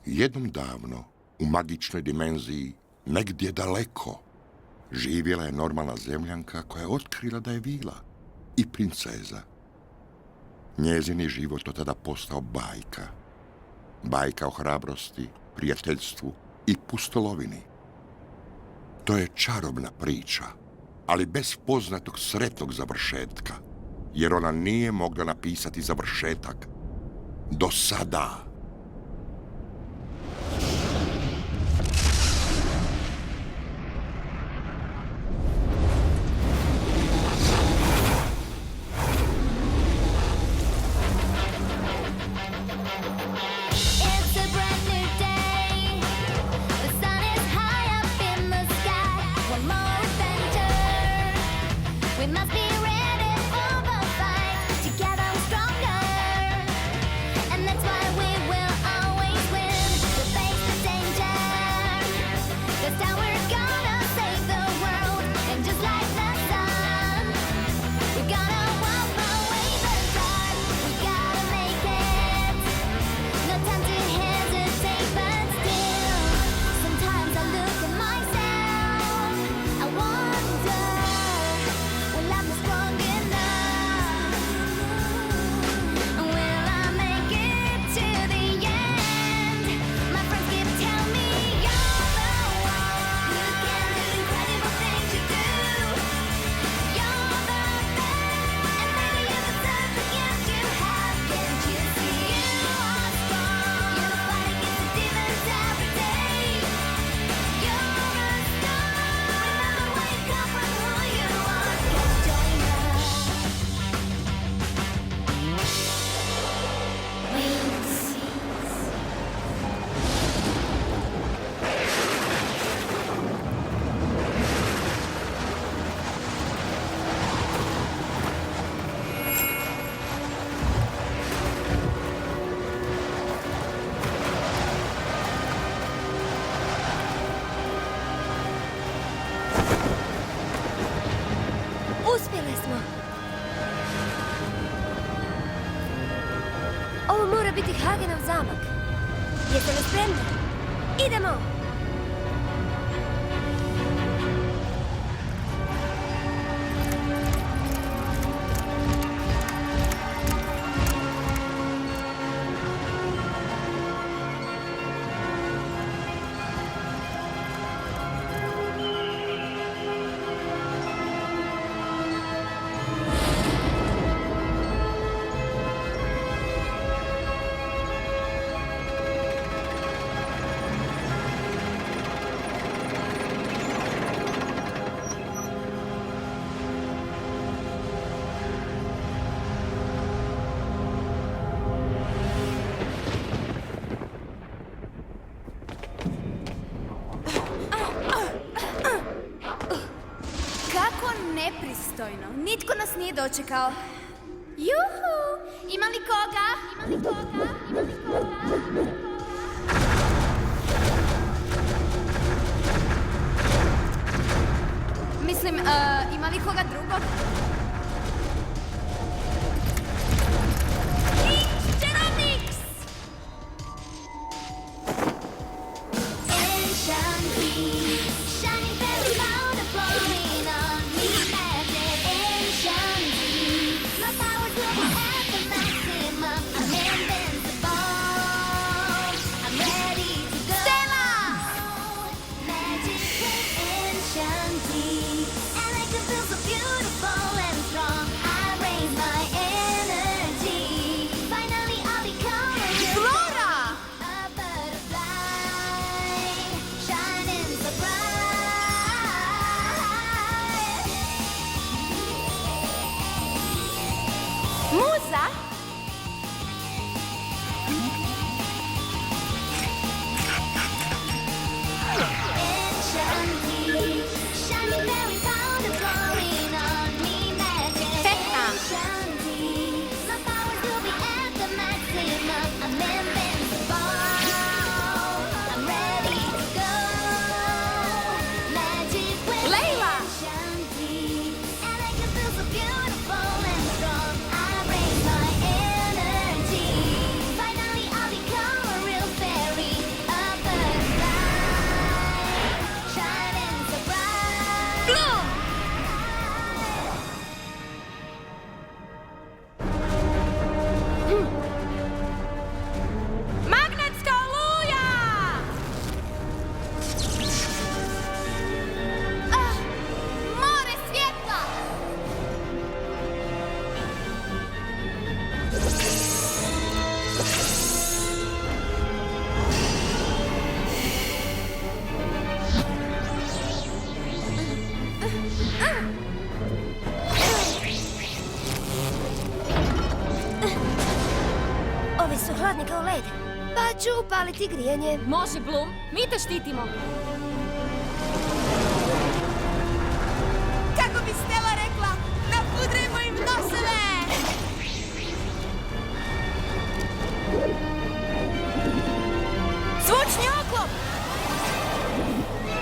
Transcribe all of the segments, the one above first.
Jednom davno, u magičnoj dimenziji, negdje daleko, živjela je normalna zemljanka koja je otkrila da je vila i princeza. Njezin je život od tada postao bajka. Bajka o hrabrosti, prijateljstvu i pustolovini. To je čarobna priča, ali bez poznatog sretnog završetka, jer ona nije mogla napisati završetak do sada. Uspjeli smo! Ovo mora biti Hagenov zamak. Jeste li spremni? Idemo! Nepristojno. Nitko nas nije dočekao. Juhu! Ima li koga? Mislim, ima li koga drugog? Čarovnik! And I can feel so beautiful and kao led. Pa ću upaliti grijanje. Može, Bloom, mi te štitimo. Kako bi Stella rekla, napudrimo im noseve! Zvučni oklop!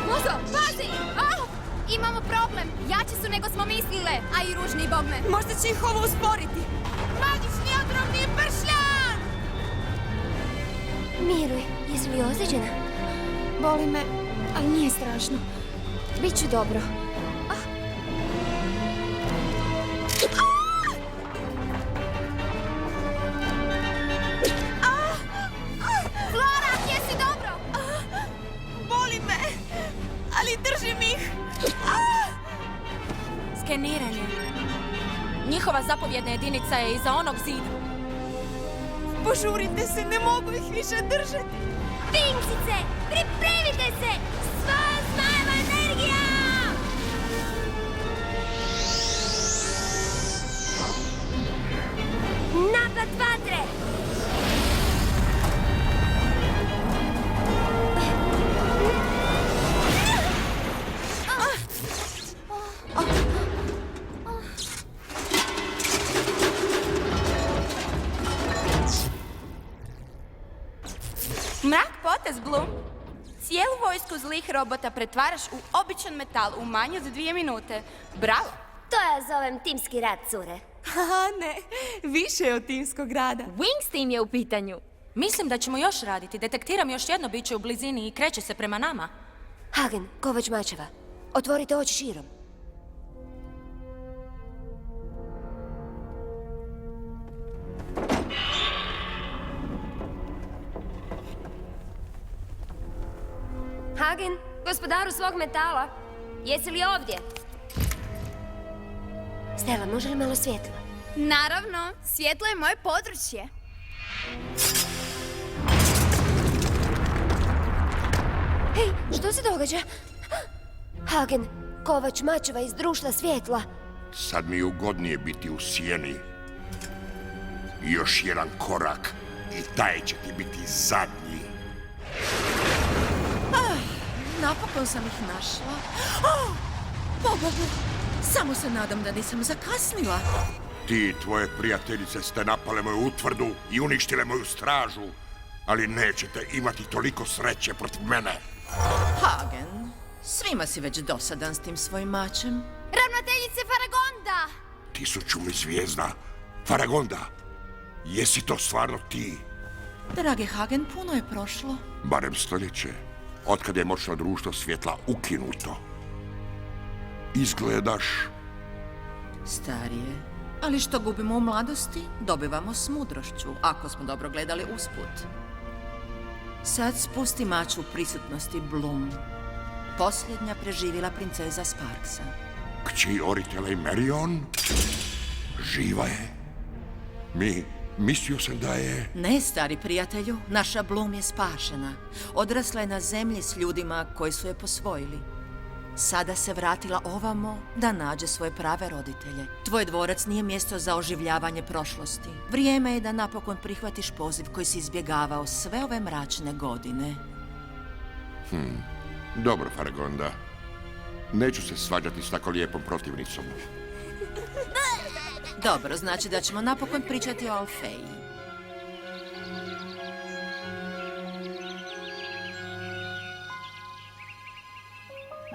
Mozo, pazi! Imamo problem, jači su nego smo mislile, a i ružni bogme. Možda će ih ovo usporiti. Magični otrovni pršljan! Miruj, jesi li ozlijeđena? Boli me, ali nije strašno. Biće dobro. Flora, jesi dobro? Boli me, ali držim ih. Skeniranje. Njihova zapovjedna jedinica je iza onog zida. Požurite se, ne mogu ih više držati. Pinksice, pripremite se! Sva zmajeva energija! Napad vatre! Mrak potez, Bloom. Cijelu vojsku zlih robota pretvaraš u običan metal u manje od 2 minute. Bravo! To ja zovem timski rad, cure. Haha, ne, više je od timskog rada. Wings team je u pitanju. Mislim da ćemo još raditi. Detektiram još jedno biće u blizini i kreće se prema nama. Hagen, kovač mačeva. Otvorite oči širom. Hagen, gospodaru svog metala, jesi li ovdje? Stella, može li malo svjetla? Naravno, svjetlo je moje područje. Hej, što se događa? Hagen, kovač mačeva iz društva svjetla. Sad mi je ugodnije biti u sjeni. Još jedan korak i taj će ti biti zadnji. Napokon sam ih našla. Pobogu, samo se nadam da nisam zakasnila. Ti i tvoje prijateljice ste napale moju utvrdu i uništile moju stražu, ali nećete imati toliko sreće protiv mene. Hagen, svima si već dosadan s tim svojim mačem. Ravnateljice Faragonda! 1000 mi zvijezda. Faragonda, jesi to stvarno ti? Drage Hagen, puno je prošlo. Barem stoljeće, otkad je moćno društvo svjetla ukinuto. Izgledaš... Starije. Ali što gubimo u mladosti, dobivamo s mudrošću, ako smo dobro gledali usput. Sad spusti mač u prisutnosti Bloom. Posljednja preživjela princeza Sparksa. Kći Oritela i Merion? Živa je. Mislio sam da je... Ne, stari prijatelju, naša Bloom je spašena. Odrasla je na zemlji s ljudima koji su je posvojili. Sada se vratila ovamo da nađe svoje prave roditelje. Tvoj dvorac nije mjesto za oživljavanje prošlosti. Vrijeme je da napokon prihvatiš poziv koji si izbjegavao sve ove mračne godine. Dobro, Faragonda. Neću se svađati s tako lijepom protivnicom. Dobro, znači da ćemo napokon pričati o Alfeji.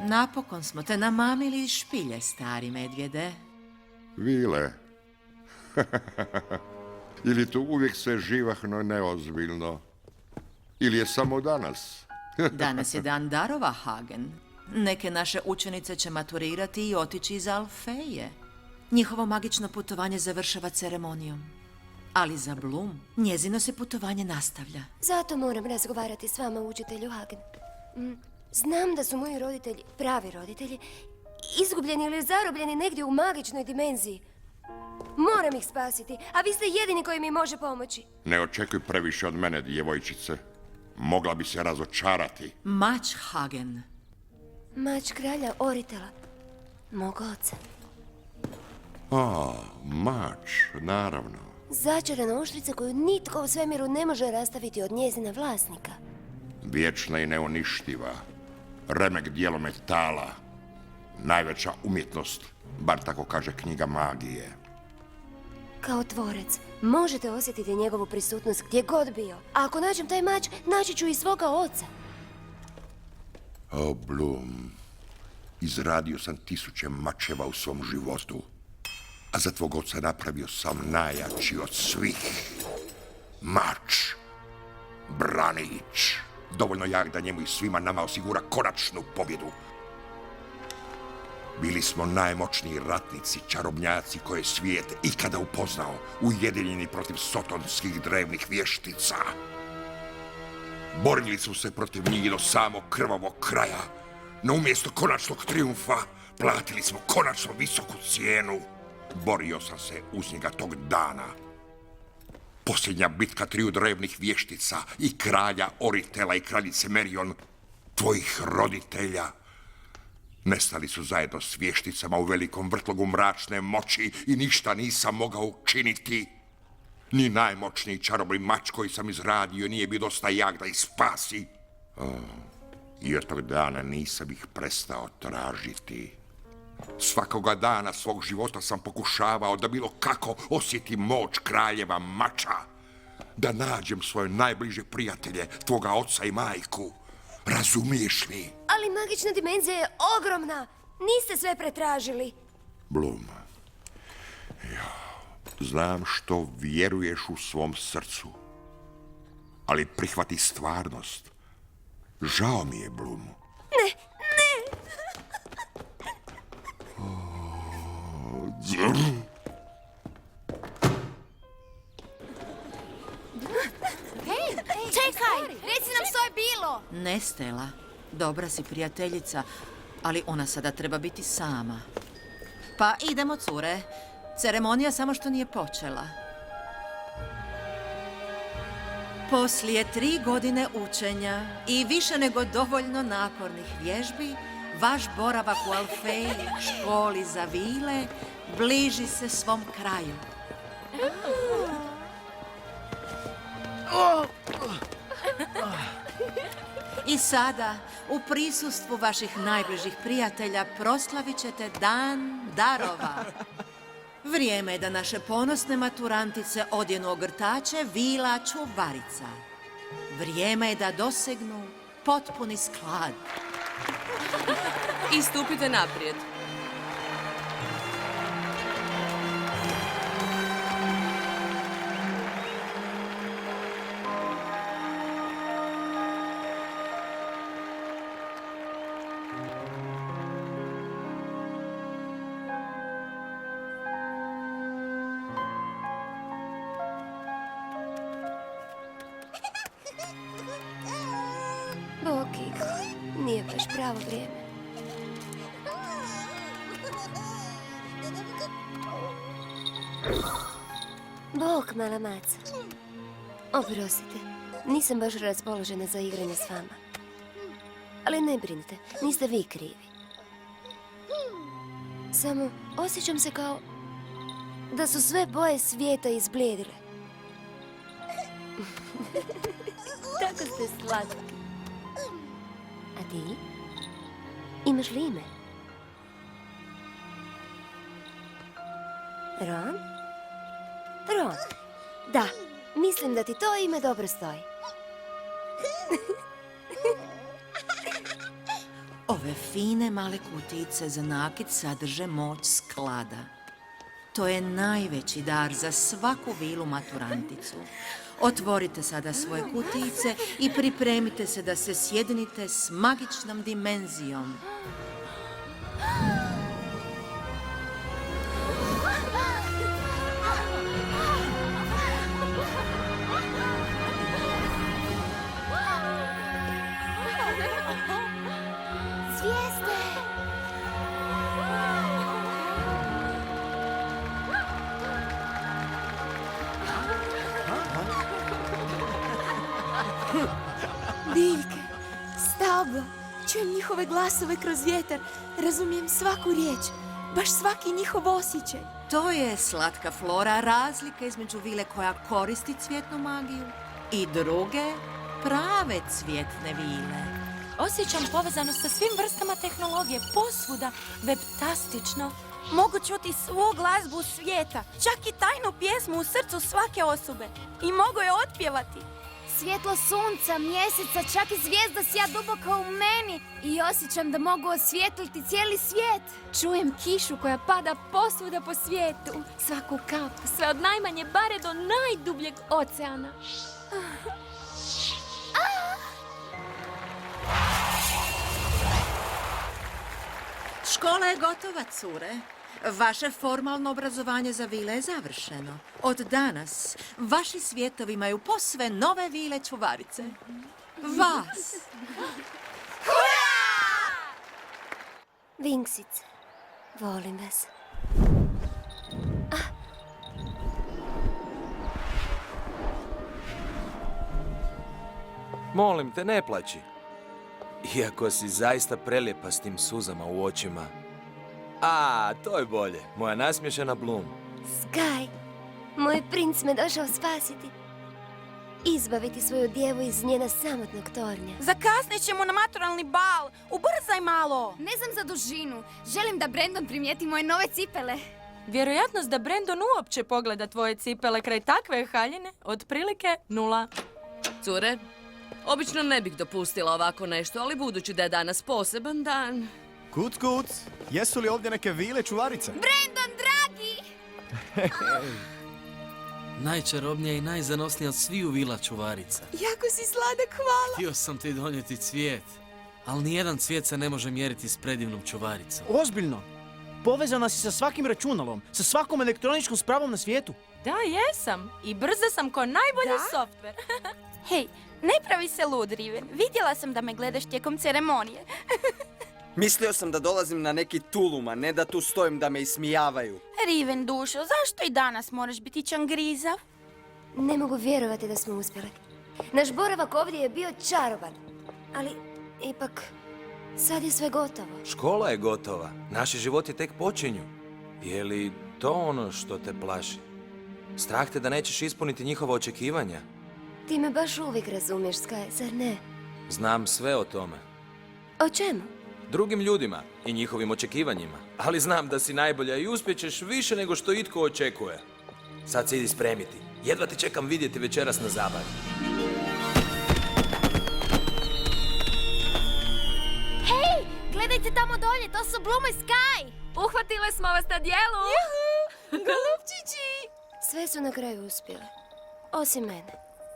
Napokon smo te namamili iz špilje, stari medvjede. Vile. Ili tu uvijek sve živahno neozbiljno? Ili je samo danas? Danas je dan darova, Hagen. Neke naše učenice će maturirati i otići iz Alfeje. Njihovo magično putovanje završava ceremonijom. Ali za Bloom njezino se putovanje nastavlja. Zato moram razgovarati s vama, učitelju Hagen. Znam da su moji roditelji, pravi roditelji, izgubljeni ili zarobljeni negdje u magičnoj dimenziji. Moram ih spasiti, a vi ste jedini koji mi može pomoći. Ne očekuj previše od mene, djevojčice. Mogla bi se razočarati. Mač, Hagen. Mač kralja Oritela, mog oca. Mač, naravno. Začarana oštrica koju nitko u svemiru ne može rastaviti od njezina vlasnika. Vječna i neuništiva. Remek dijelo metala. Najveća umjetnost, bar tako kaže knjiga magije. Kao tvorec, možete osjetiti njegovu prisutnost gdje god bio. A ako nađem taj mač, naći ću i svoga oca. O, Bloom, izradio sam 1000 mačeva u svom životu, a za tvog oca napravio sam najjači od svih. Mač. Branić. Dovoljno jak da njemu i svima nama osigura konačnu pobjedu. Bili smo najmoćniji ratnici, čarobnjaci koje je svijet ikada upoznao, ujedinjeni protiv sotonskih drevnih vještica. Borili su se protiv njih do samog krvavog kraja, no umjesto konačnog trijumfa platili smo konačno visoku cijenu. Borio sam se uz njega tog dana. Posljednja bitka 3 drevnih vještica i kralja Oritela i kraljice Merion, tvojih roditelja, nestali su zajedno s vješticama u velikom vrtlogu mračne moći i ništa nisam mogao učiniti. Ni najmoćniji čarobni mač koji sam izradio nije bio dosta jak da ih spasi. I od tog dana nisam ih prestao tražiti. Svakoga dana svog života sam pokušavao da bilo kako osjetim moć kraljeva mača. Da nađem svoje najbliže prijatelje, tvoga oca i majku. Razumiješ li? Ali magična dimenzija je ogromna. Niste sve pretražili. Bloom, znam što vjeruješ u svom srcu, ali prihvati stvarnost. Žao mi je, Bloom. Ne. Čekaj, reci nam što je bilo. Ne, Stella. Dobra si prijateljica, ali ona sada treba biti sama. Pa idemo, cure. Ceremonija samo što nije počela. Poslije 3 godine učenja i više nego dovoljno napornih vježbi, vaš boravak u Alfeji, školi za vile, bliži se svom kraju. I sada, u prisustvu vaših najbližih prijatelja, proslavit ćete Dan darova. Vrijeme je da naše ponosne maturantice odjenu ogrtače vila čuvarica. Vrijeme je da dosegnu potpuni sklad. I stupite naprijed. Boki, nije baš pravo vrijeme. Bok, mala maca. Oprostite, nisam baš raspoložena za igranje s vama. Ali ne brinite, niste vi krivi. Samo osjećam se kao da su sve boje svijeta izblijedile. Tako ste slatki. A ti? Imaš li ime? Ron? Ron. Da, mislim da ti to ime dobro stoji. Ove fine male kutice za nakit sadrže moć sklada. To je najveći dar za svaku vilu maturanticu. Otvorite sada svoje kutice i pripremite se da se sjedinite s magičnom dimenzijom. Zvijezde! Biljke, stabla, čujem njihove glasove kroz vjetar, razumijem svaku riječ, baš svaki njihov osjećaj. To je slatka Flora, razlika između vile koja koristi cvjetnu magiju i druge prave cvjetne vile. Osjećam povezanost sa svim vrstama tehnologije, posvuda, webtastično. Mogu čuti svu glazbu svijeta, čak i tajnu pjesmu u srcu svake osobe. I mogu je otpjevati. Svjetlo sunca, mjeseca, čak i zvijezda sja duboko u meni. I osjećam da mogu osvijetliti cijeli svijet. Čujem kišu koja pada posvuda po svijetu. Svaku kap, sve od najmanje bare do najdubljeg oceana. Škola je gotova, cure. Vaše formalno obrazovanje za vile je završeno. Od danas vaši svjetovi imaju posve nove vile čuvarice. Vas. Vinksice, volim vas. Molim te, ne plaći. Iako si zaista prelijepa s tim suzama u očima. A, to je bolje. Moja nasmiješena Bloom. Sky, moj princ me došao spasiti. Izbaviti svoju djevu iz njena samotnog tornja. Zakasnit ćemo na maturalni bal. Ubrzaj malo. Ne znam za dužinu. Želim da Brandon primijeti moje nove cipele. Vjerojatnost da Brandon uopće pogleda tvoje cipele kraj takve haljine, otprilike 0. Cure, obično ne bih dopustila ovako nešto, ali budući da je danas poseban dan... Kuc, kuc, jesu li ovdje neke vile čuvarice? Brandon, dragi! Najčarobnija i najzanosnija od sviju vila čuvarica. Jako si sladak, hvala. Htio sam ti donijeti cvijet, ali nijedan cvijet se ne može mjeriti s predivnom čuvaricom. Ozbiljno? Povezana si sa svakim računalom, sa svakom elektroničkom spravom na svijetu. Da, jesam. I brza sam ko najbolji softver. Hej, ne pravi se lud, Riven. Vidjela sam da me gledaš tijekom ceremonije. Mislio sam da dolazim na neki tulum, a ne da tu stojim da me ismijavaju. Riven, dušo, zašto i danas moraš biti čangrizav? Ne mogu vjerovati da smo uspjeli. Naš boravak ovdje je bio čaroban. Ali, ipak, sad je sve gotovo. Škola je gotova. Naši životi tek počinju. Je li to ono što te plaši? Strah te da nećeš ispuniti njihova očekivanja? Ti me baš uvijek razumiješ, Sky, zar ne? Znam sve o tome. O čemu? Drugim ljudima i njihovim očekivanjima. Ali znam da si najbolja i uspjećeš više nego što itko očekuje. Sad se idi spremiti. Jedva te čekam vidjeti večeras na zabavi. Hej, gledajte tamo dolje, to su Bloom i Sky! Uhvatile smo vas na dijelu! Golubčići! Sve su na kraju uspjele. Osim mene.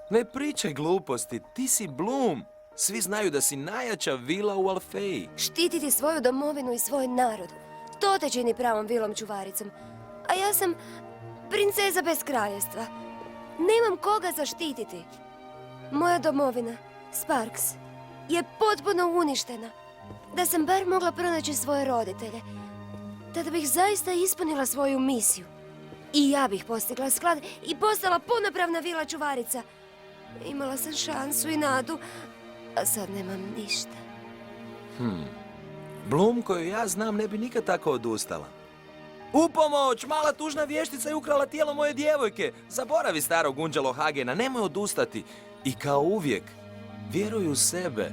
Ne pričaj gluposti, ti si Bloom. Svi znaju da si najjača vila u Alfeji. Štititi svoju domovinu i svoj narod. To te čini pravom vilom čuvaricom. A ja sam princeza bez kraljevstva. Nemam koga zaštititi. Moja domovina, Sparks, je potpuno uništena. Da sam bar mogla pronaći svoje roditelje. Tada bih zaista ispunila svoju misiju. I ja bih postigla sklad i postala punopravna vila čuvarica. Imala sam šansu i nadu, a sad nemam ništa. Bloom koju ja znam ne bi nikad tako odustala. U pomoć! Mala tužna vještica je ukrala tijelo moje djevojke. Zaboravi starog gunđalo Hagena, nemoj odustati. I kao uvijek, vjeruj u sebe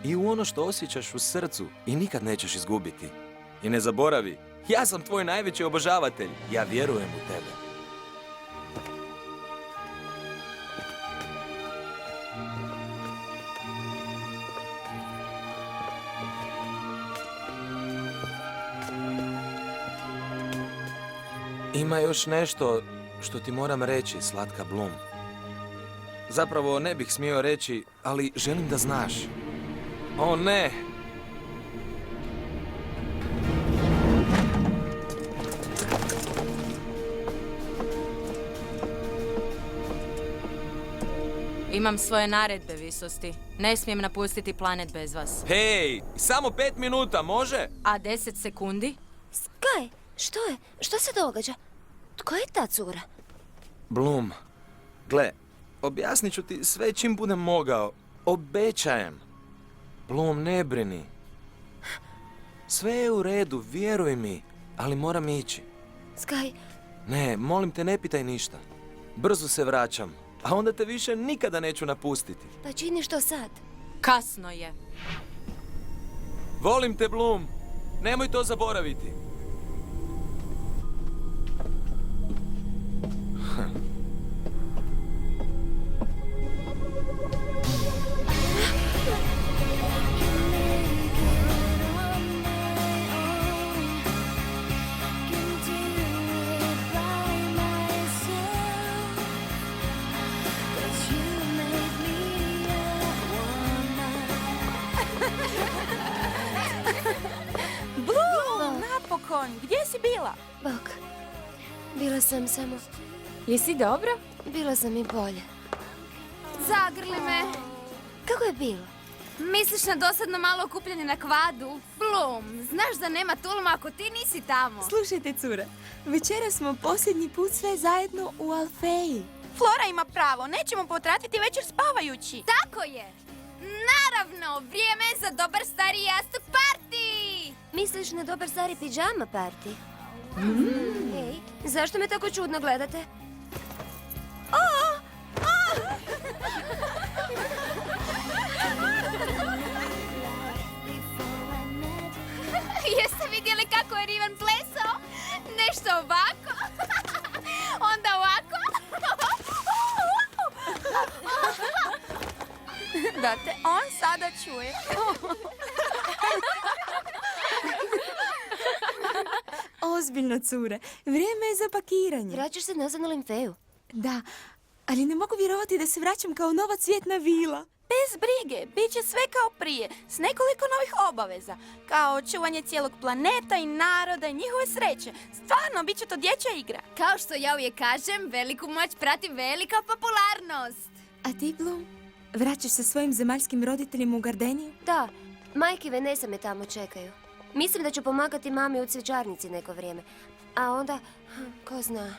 i u ono što osjećaš u srcu i nikad nećeš izgubiti. I ne zaboravi, ja sam tvoj najveći obožavatelj. Ja vjerujem u tebe. Ima još nešto što ti moram reći, slatka Bloom. Zapravo ne bih smio reći, ali želim da znaš. O ne! Imam svoje naredbe, visosti. Ne smijem napustiti planet bez vas. Hej, samo 5 minuta, može? A 10 sekundi? Sky, što je? Što se događa? Tko je ta cura? Bloom, gle, objasnit ću ti sve čim budem mogao. Obećajem. Bloom, ne brini. Sve je u redu, vjeruj mi, ali moram ići. Sky, Ne, molim te, ne pitaj ništa. Brzo se vraćam, a onda te više nikada neću napustiti. Pa čini što sad? Kasno je. Volim te, Bloom. Nemoj to zaboraviti. Bloom, napokon, gdje si bila? Bok, bila sam samo... Jesi dobro? Bila sam i bolje. Zagrli me. Kako je bilo? Misliš na dosadno malo okupljanje na kvadu? Bloom, znaš da nema tuluma ako ti nisi tamo. Slušajte, cura. Večera smo posljednji put sve zajedno u Alfeji. Flora ima pravo, nećemo potratiti večer spavajući. Tako je. Naravno, vrijeme je za dobar stari jastuk party. Misliš na dobar stari pidžama party? Ej, zašto me tako čudno gledate? Jeste vidjeli kako je Riven plesao? Nešto ovako, onda ovako. Da te on sada čuje. Ozbiljno, cure. Vrijeme je za pakiranje. Vraćaš se nazad na Limfeju. Da, ali ne mogu vjerovati da se vraćam kao nova cvjetna vila. Bez brige, bit će sve kao prije, s nekoliko novih obaveza. Kao čuvanje cijelog planeta i naroda i njihove sreće. Stvarno, bit će to dječja igra. Kao što ja uvijek kažem, veliku moć prati velika popularnost. A ti, Bloom? Vraćaš se svojim zemaljskim roditeljima u Gardeniju? Da, majke Venesa me tamo čekaju. Mislim da ću pomagati mami u cvjećarnici neko vrijeme. A onda, ko zna.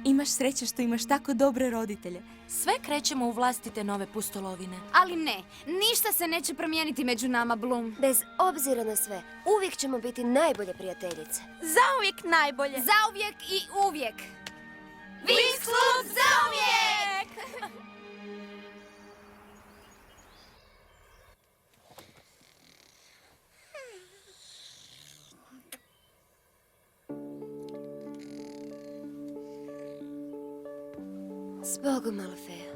Imaš sreće što imaš tako dobre roditelje. Sve krećemo u vlastite nove pustolovine. Ali ne, ništa se neće promijeniti među nama, Bloom. Bez obzira na sve, uvijek ćemo biti najbolje prijateljice. Zauvijek najbolje. Zauvijek i uvijek. Winx Club zauvijek! Zbogom, Alfeja.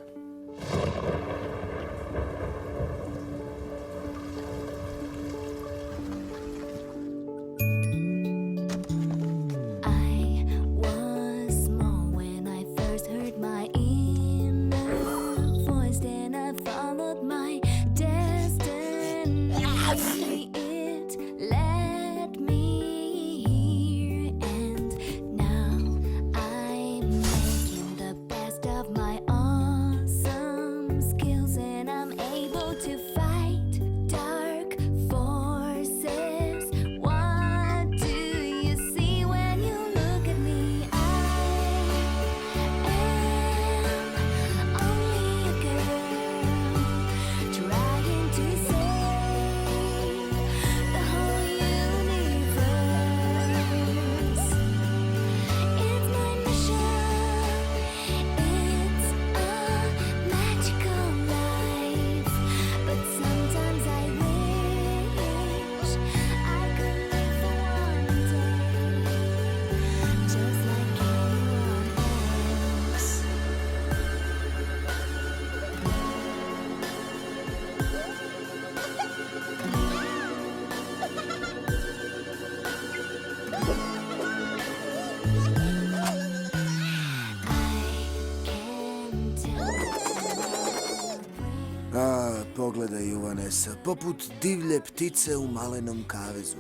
Pogledaj, Vanessa, poput divlje ptice u malenom kavezu.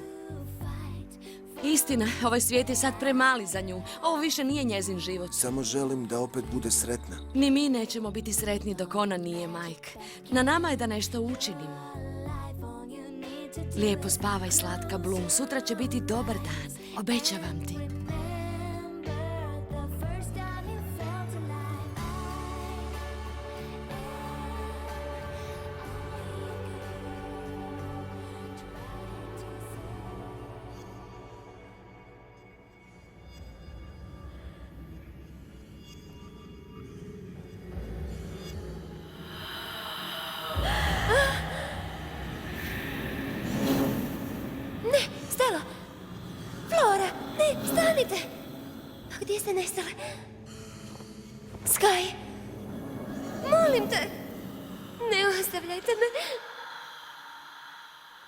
Istina, ovaj svijet je sad premali za nju. Ovo više nije njezin život. Samo želim da opet bude sretna. Ni mi nećemo biti sretni dok ona nije, Mike. Na nama je da nešto učinimo. Lijepo spavaj, slatka Bloom. Sutra će biti dobar dan. Obećavam ti. nestale. Sky, molim te, ne ostavljajte me.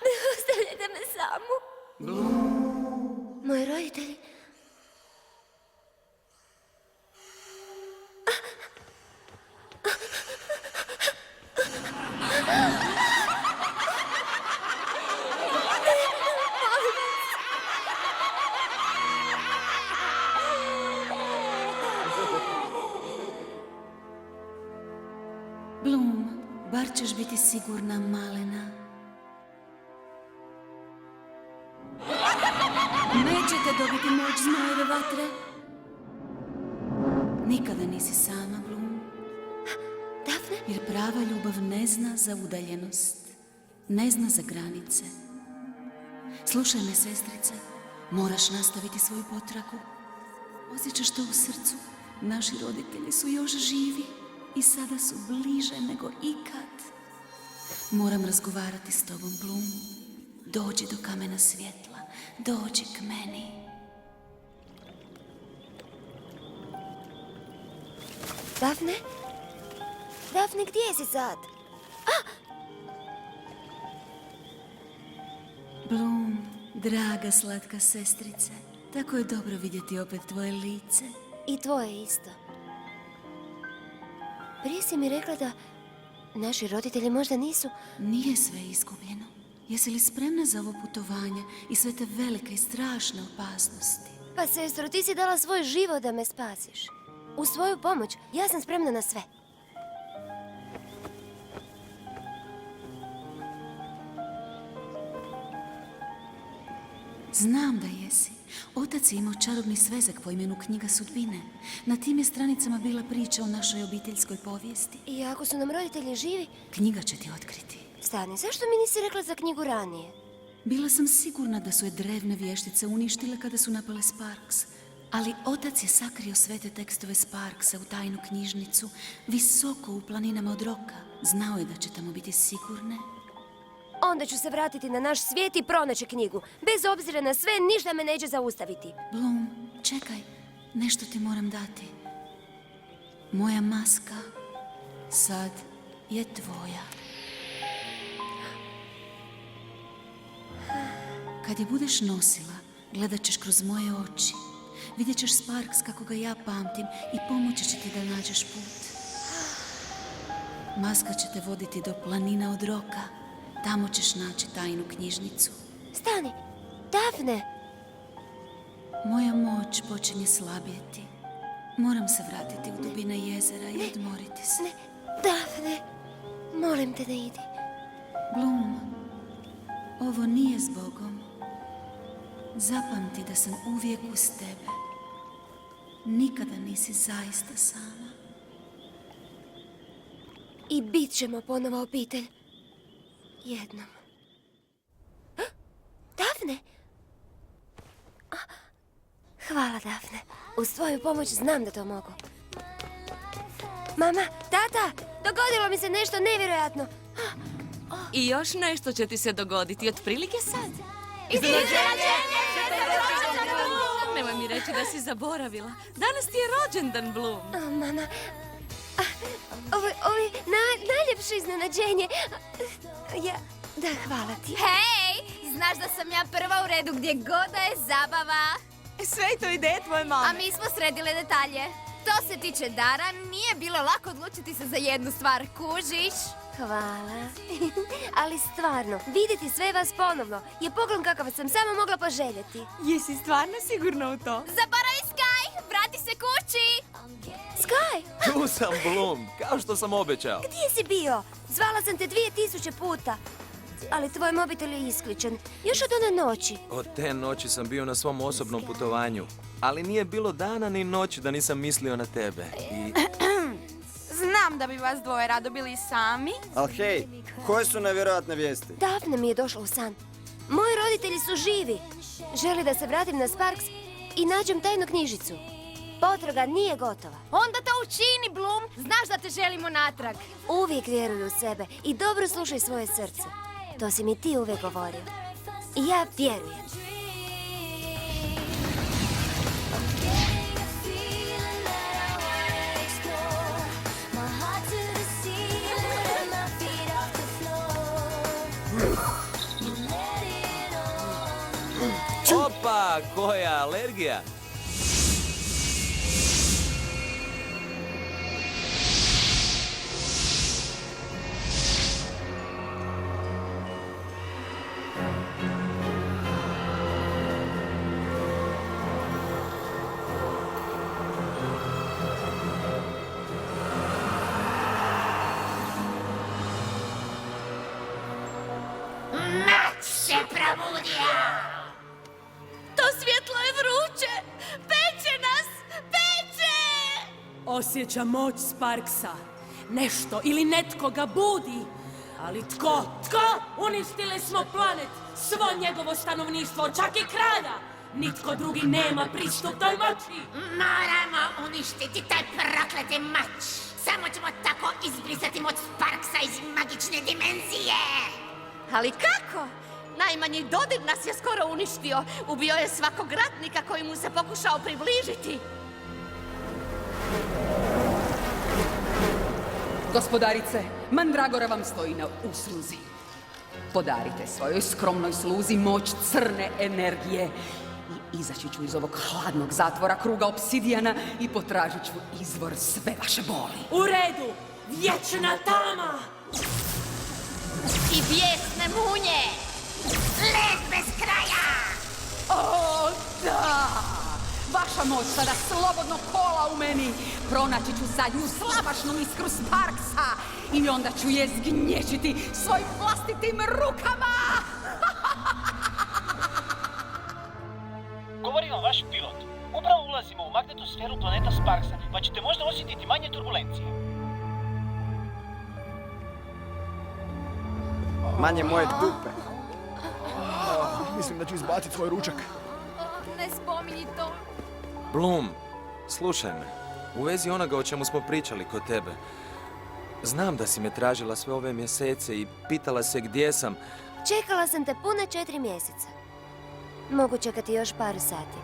Ne ostavljajte me samu. Moji roditelji. Bloom, bar ćeš biti sigurna, malena. Nećete dobiti moć zmajeve vatre. Nikada nisi sama, Bloom. Dafne? Jer prava ljubav ne zna za udaljenost. Ne zna za granice. Slušaj me, sestrice. Moraš nastaviti svoju potragu. Osjećaš to u srcu. Naši roditelji su još živi i sada su bliže nego ikad. Moram razgovarati s tobom, Bloom. Dođi do kamena svjetla. Dođi k meni. Dafne? Dafne, gdje si sad? Bloom, draga slatka sestrice, tako je dobro vidjeti opet tvoje lice. I tvoje isto. Prije si mi rekla da naši roditelji možda nisu... Nije sve izgubljeno. Jesi li spremna za ovo putovanje i sve te velike i strašne opasnosti? Pa, sestro, ti si dala svoj život da me spasiš. U svoju pomoć ja sam spremna na sve. Znam da jesi. Otac je imao čarobni svezak po imenu Knjiga sudbine. Na tim je stranicama bila priča o našoj obiteljskoj povijesti. I ako su nam roditelji živi... Knjiga će ti otkriti. Stani, zašto mi nisi rekla za knjigu ranije? Bila sam sigurna da su je drevne vještice uništile kada su napale Sparks. Ali otac je sakrio sve te tekstove Sparksa u tajnu knjižnicu, visoko u planinama od Roka. Znao je da će tamo biti sigurne. Onda ću se vratiti na naš svijet i pronaći knjigu. Bez obzira na sve, ništa me neće zaustaviti. Bloom, čekaj, nešto ti moram dati. Moja maska sad je tvoja. Kad je budeš nosila, gledat ćeš kroz moje oči. Vidjet ćeš Sparks kako ga ja pamtim i pomoći će ti da nađeš put. Maska će te voditi do planina od Roka. Tamo ćeš naći tajnu knjižnicu. Stani, Dafne! Moja moć počinje slabjeti. Moram se vratiti u dubine jezera i odmoriti se. Ne, Dafne, molim te ne idi. Bloom, ovo nije zbogom. Zapamti da sam uvijek uz tebe. Nikada nisi zaista sama. I bit ćemo ponovo obitelj. Jednom. Dafne! Hvala, Dafne. Uz tvoju pomoć znam da to mogu. Mama, tata, dogodilo mi se nešto nevjerojatno. I još nešto će ti se dogoditi, otprilike sad. Nemoj mi reći da si zaboravila. Danas ti je rođendan, Bloom. Mama, ovo je najljepše iznenađenje. Da, hvala ti. Hej, znaš da sam ja prva u redu gdje god da je zabava. Sve je to ideja tvoje mame. A mi smo sredile detalje. To se tiče dara, nije bilo lako odlučiti se za jednu stvar, kužiš? Hvala. Ali stvarno, vidjeti sve vas ponovno je pogled kakav sam samo mogla poželjeti. Jesi stvarno sigurna u to? Zaboravi Sky, vrati se kući! Sky, Tu sam, Bloom, kao što sam obećao. gdje si bio? Zvala sam te 2000 puta. Ali tvoj mobitel je isključen. Još od one noći. Od te noći sam bio na svom osobnom putovanju. Ali nije bilo dana ni noći da nisam mislio na tebe. I... Znam da bi vas dvoje rado bili sami. Al hej, koje su nevjerojatne vijesti? Dafne mi je došla u san. Moji roditelji su živi. Želi da se vratim na Sparks i nađem tajnu knjižicu. Potraga nije gotova. Onda to učini, Bloom. Znaš da te želimo natrag. Uvijek vjeruj u sebe i dobro slušaj svoje srce. To si mi ti uvijek govorio. I ja vjerujem. Opa, koja alergija? To svjetlo je vruće! Peče nas! Peče! Osjeća moć Sparksa. Nešto ili netko ga budi. Ali tko? Tko? Uništili smo planet. Svo njegovo stanovništvo, čak i kralja. Nitko drugi nema pristup toj moći. Moramo uništiti taj prokleti mač. Samo ćemo tako izbrisati moć Sparksa iz magične dimenzije. Ali kako? Najmanji dodir nas je skoro uništio. Ubio je svakog ratnika koji mu se pokušao približiti. Gospodarice, Mandragora vam stoji na usluzi. Podarite svojoj skromnoj sluzi moć crne energije. I izaći ću iz ovog hladnog zatvora kruga obsidijana i potražit ću izvor sve vaše boli. U redu! Vječna tama! I bijesne munje! Led bez kraja! O, da! Vaša moć sada slobodno kola u meni. Pronaći ću zadnju slabašnu iskru Sparksa i onda ću je zgnječiti svojim vlastitim rukama! Govori vam vaš pilot. Upravo ulazimo u magnetosferu planeta Sparksa, pa ćete možda osjetiti manje turbulencije. Manje moje dupe. Mislim da ću izbaciti svoj ručak. Ne spominji to. Bloom, slušaj me. U vezi onoga o čemu smo pričali kod tebe. Znam da si me tražila sve ove mjesece i pitala se gdje sam. Čekala sam te pune 4 mjeseca. Mogu čekati još par sati.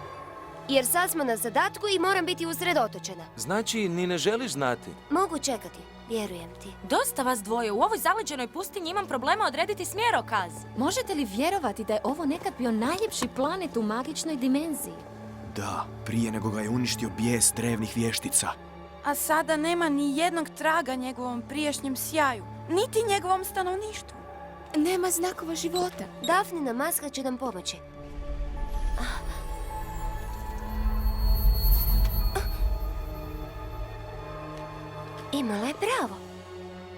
Jer sad smo na zadatku i moram biti usredotočena. Znači, ni ne želiš znati? Mogu čekati, vjerujem ti. Dosta vas dvoje. U ovoj zaleđenoj pustinji imam problema odrediti smjerokaz. Možete li vjerovati da je ovo nekad bio najljepši planet u magičnoj dimenziji? Da, prije nego ga je uništio bijes drevnih vještica. A sada nema ni jednog traga njegovom prijašnjem sjaju, niti njegovom stanovništvu. Nema znakova života. Dafnina maska će nam pomoći. Imala je pravo.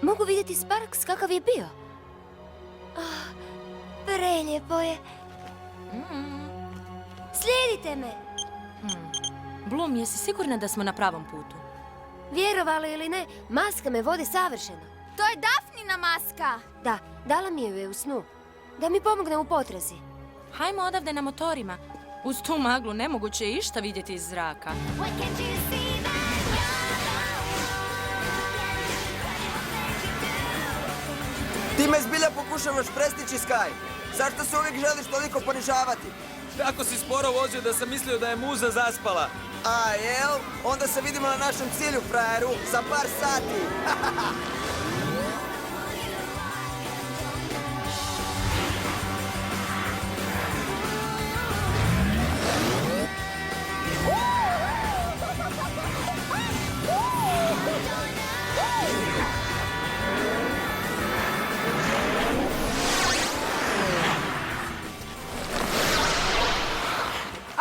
Mogu vidjeti Sparks kakav je bio. Prelijepo je. Slijedite me. Bloom, jesi sigurna da smo na pravom putu? Vjerovali ili ne, maska me vodi savršeno. To je Dafnina maska. Da, dala mi ju je u snu. Da mi pomogne u potrazi. Hajmo odavde na motorima. Uz tu maglu nemoguće je išta vidjeti iz zraka. Ti me zbilja pokušavaš prestići, Sky. Zašto se uvijek želiš toliko ponižavati? Tako si sporo vozio da sam mislio da je muza zaspala. A, jel? Onda se vidimo na našem cilju, frajeru, za par sati.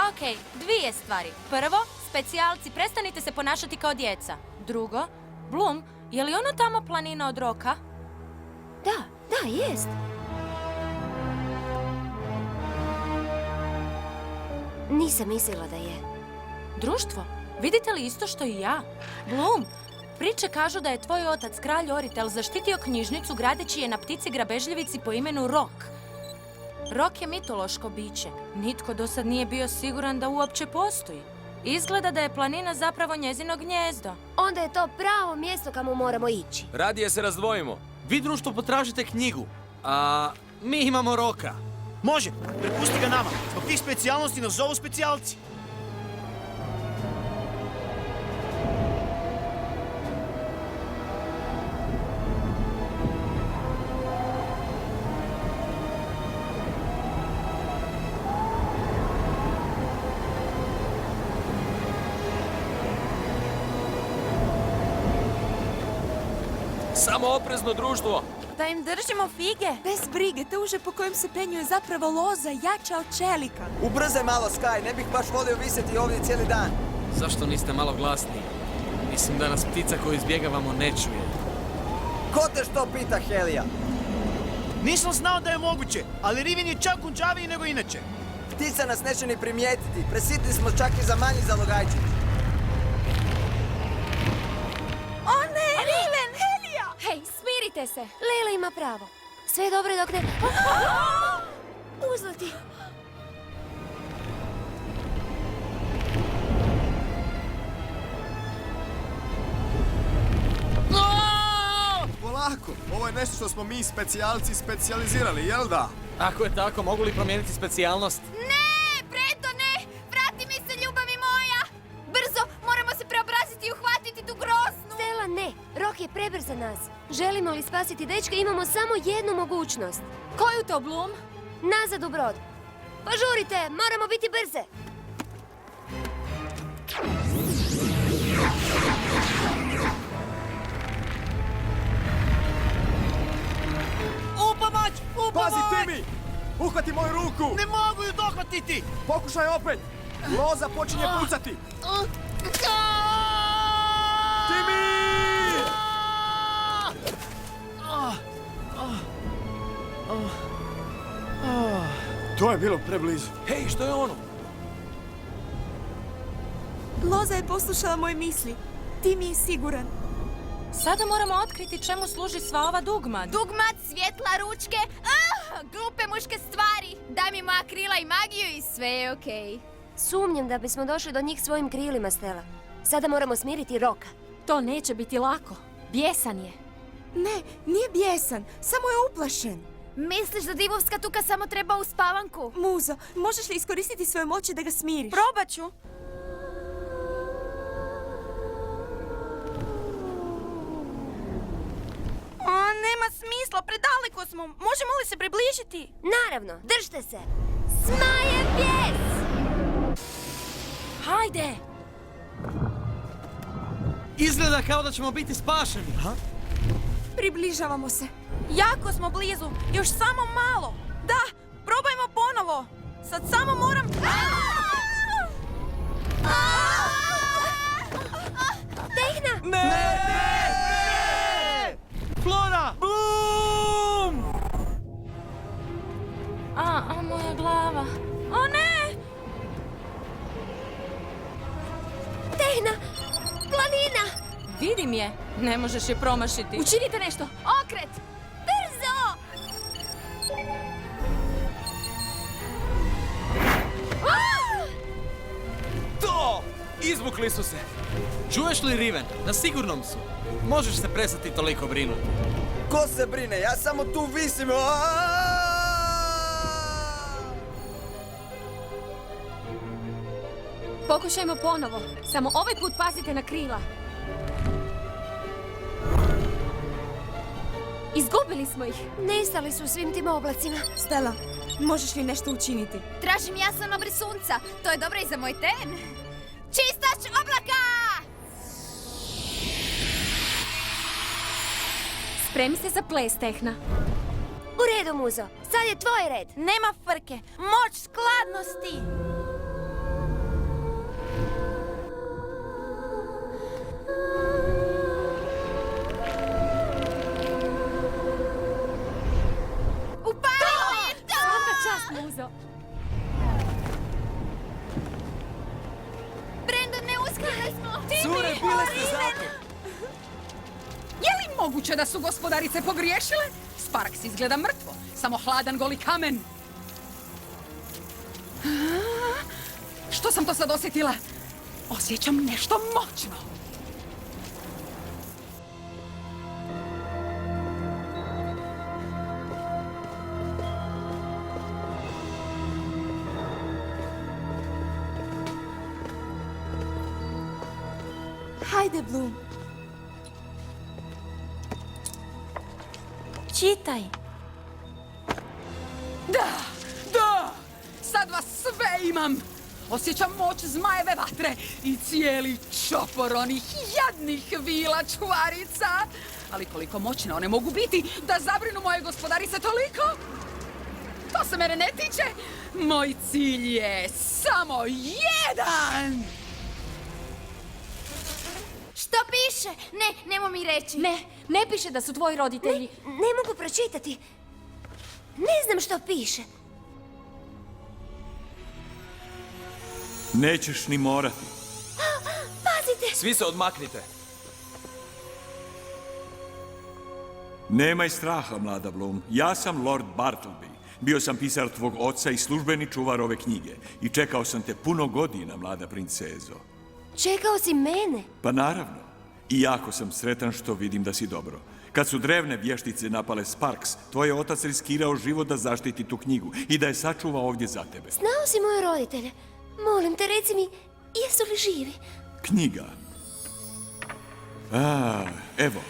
Okej, dvije stvari. Prvo, specijalci, prestanite se ponašati kao djeca. Drugo, Bloom, je li ono tamo planina od roka? Da, jest. Nisam mislila da je. Društvo, vidite li isto što i ja? Bloom, priče kažu da je tvoj otac, kralj Oritel, zaštitio knjižnicu gradeći je na ptici grabežljivici po imenu Rok. Rok je mitološko biće. Nitko do sad nije bio siguran da uopće postoji. Izgleda da je planina zapravo njezino gnjezdo. Onda je to pravo mjesto kamo moramo ići. Radije se razdvojimo. Vi, društvo, potražite knjigu, a mi imamo Roka. Može, prepusti ga nama. Zbog tih specijalnosti nas zovu specijalci. Samo oprezno, društvo. Da im držimo fige. Bez brige, te uže po kojem se penju je zapravo loza jača od čelika. Ubrzaj malo, Sky, ne bih baš volio visjeti ovdje cijeli dan. Zašto niste malo glasniji? Mislim da nas ptica koju izbjegavamo ne čuje. Ko te što pita, Helija? Nisam znao da je moguće, ali Riven je čak gunđaviji nego inače. Ptica nas neće ni primijetiti, presitni smo čak i za manji zalogajčić. O ne, Riven, Helija! Hej, smirite se. Lela ima pravo. Sve je dobro dok ne... Uzleti. Polako, ovo je nešto što smo mi specijalci specijalizirali, jel da? Ako je tako, mogu li promijeniti specijalnost? Ne, Preto, ne! Vrati mi se, ljubavi moja! Brzo, moramo se preobraziti i uhvatiti tu groznu! Stella, ne. Rok je prebrz za nas. Želimo li spasiti dečka, imamo samo jednu mogućnost. Koju to, Bloom? Nazad u brod. Požurite, moramo biti brze. Upomoć! Pazi, Timmy! Uhvati moju ruku! Ne mogu ju dohvatiti! Pokušaj opet! Loza počinje pucati! Timmy! To je bilo preblizu. Hej, što je ono? Loza je poslušala moje misli. Ti mi je siguran. Sada moramo otkriti čemu služi sva ova dugmad. Dugmad, svjetla, ručke, glupe muške stvari. Daj mi moja krila i magiju i sve je okej. Sumnjam da bismo došli do njih svojim krilima, Stella. Sada moramo smiriti Roka. To neće biti lako. Bijesan je. Ne, nije bijesan, samo je uplašen. Misliš da divovska tuka samo treba u spavanku? Muzo, možeš li iskoristiti svoje moći da ga smiriš? Probat ću. Nema smisla, predaleko smo. Možemo li se približiti? Naravno, držite se. Smaje bijes! Hajde! Izgleda kao da ćemo biti spašeni. Približavamo se. Jako smo blizu. Još samo malo. Da, probajmo ponovo. Sad samo moram... Tehna! Ne! Flora! Bloom! A moja glava. O ne! Tehna! Planina! Vidim je. Ne možeš je promašiti. Učinite nešto. Okret! Brzo! To! Izvukli su se. Čuješ li, Riven? Na sigurnom su. Možeš se prestati toliko brinuti. Ko se brine? Ja samo tu visim. Pokušajmo ponovo. Samo ovaj put pazite na krila. Izgubili smo ih. Nestali su u svim tim oblacima. Stella, možeš li nešto učiniti? Tražim jasan obris sunca. To je dobro i za moj ten. Čistač oblaka! Spremi se za ples, Tehna. U redu, Muzo. Sad je tvoj red. Nema frke. Moć skladnosti. Upali to! Svaka čast, Muzo. Brandon, ne uskladili smo! Cure, bile ste zato! Je li moguće da su gospodarice pogriješile? Sparks izgleda mrtvo, samo hladan goli kamen. Što sam to sad osjetila? Osjećam nešto moćno. Hajde, Bloom. Čitaj. Da! Sad vas sve imam! Osjećam moć zmajeve vatre i cijeli čopor onih jadnih vila čuvarica. Ali koliko moćne one mogu biti da zabrinu moje gospodarice toliko? To se mene ne tiče. Moj cilj je samo jedan. Što piše? Ne, nemo mi reći. Ne piše da su tvoji roditelji. Ne mogu pročitati. Ne znam što piše. Nećeš ni morati. Pazite! Svi se odmaknite. Nemaj straha, mlada Bloom. Ja sam Lord Bartleby. Bio sam pisar tvog oca i službeni čuvar ove knjige. I čekao sam te puno godina, mlada princezo. Čekao si mene? Pa naravno. I jako sam sretan što vidim da si dobro. Kad su drevne vještice napale Sparks, tvoj je otac riskirao život da zaštiti tu knjigu i da je sačuva ovdje za tebe. Znao si moje roditelje. Molim te, reci mi, jesu li živi? Knjiga. Evo.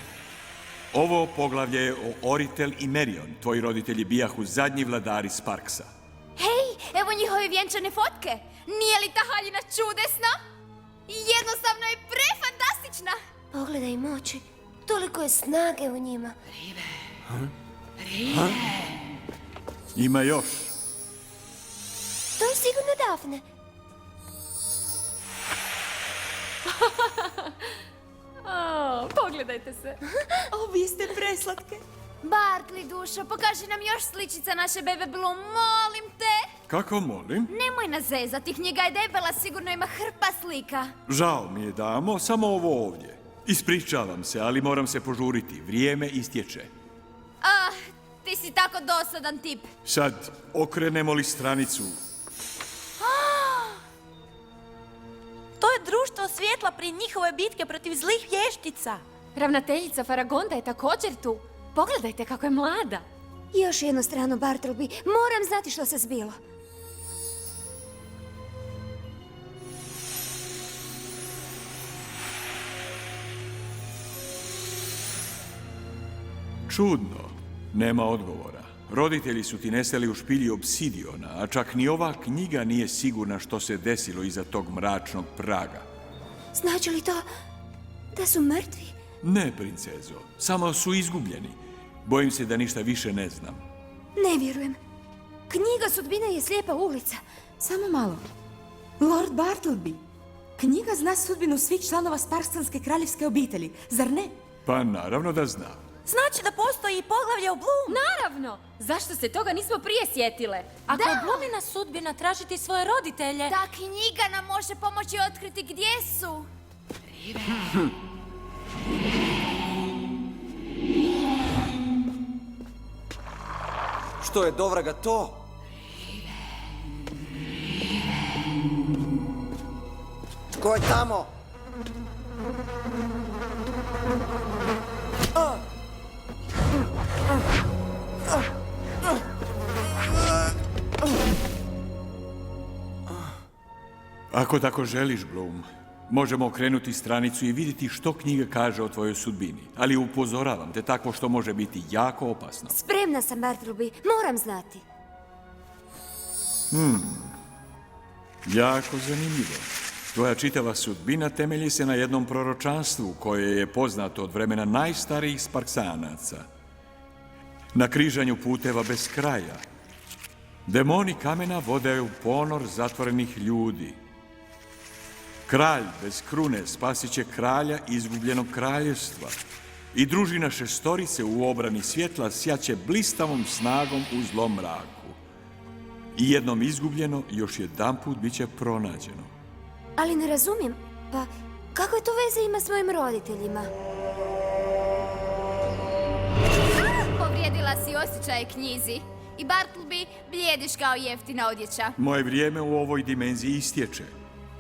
Ovo poglavlje je o Oritel i Merion. Tvoji roditelji bijahu zadnji vladari Sparksa. Hej, evo njihove vjenčane fotke. Nije li ta haljina čudesna? Jednostavno je prefantastična. Pogledaj moći. Toliko je snage u njima. Ha? Ima još. To je sigurno Dafne. Pogledajte se. Vi ste preslatke. Bartli, dušo, pokaži nam još sličica naše bebe Bloom, molim te. Kako molim? Nemoj nas zezati, knjiga je debela, sigurno ima hrpa slika. Žao mi je, damo, samo ovo ovdje. Ispričavam se, ali moram se požuriti. Vrijeme istječe. Ti si tako dosadan tip. Sad, okrenemo li stranicu? To je društvo svjetla prije njihove bitke protiv zlih vještica. Ravnateljica Faragonda je također tu. Pogledajte kako je mlada. Još jednu stranu, Bartleby. Moram znati što se zbilo. Čudno. Nema odgovora. Roditelji su ti nestali u špilji Obsidiona, a čak ni ova knjiga nije sigurna što se desilo iza tog mračnog praga. Znači li to da su mrtvi? Ne, princezo. Samo su izgubljeni. Bojim se da ništa više ne znam. Ne vjerujem. Knjiga sudbine je slijepa ulica. Samo malo. Lord Bartleby, knjiga zna sudbinu svih članova Sparksanske kraljevske obitelji, zar ne? Pa naravno da znam. Znači da postoji i poglavlje o Bloom. Naravno! Zašto se toga nismo prije sjetile? Ako je Bloomina sudbina tražiti svoje roditelje... Ta knjiga nam može pomoći otkriti gdje su. Što je do vraga to? Tko je tamo? Ako tako želiš, Bloom, možemo okrenuti stranicu i vidjeti što knjiga kaže o tvojoj sudbini. Ali upozoravam te, takvo što može biti jako opasno. Spremna sam, Bartleby. Moram znati. Jako zanimljivo. Tvoja čitava sudbina temelji se na jednom proročanstvu koje je poznato od vremena najstarijih Sparksanaca. Na križanju puteva bez kraja. Demoni kamena vode u ponor zatvorenih ljudi. Kralj bez krune spasit će kralja izgubljenog kraljevstva. I družina šestorice u obrani svjetla sjaće blistavom snagom u zlom mraku. I jednom izgubljeno još jedanput bit će pronađeno. Ali ne razumijem. Pa, kako je to veze ima s mojim roditeljima? Povrijedila si osjećaje knjizi. I Bartleby, blijediš kao jeftina odjeća. Moje vrijeme u ovoj dimenziji istječe.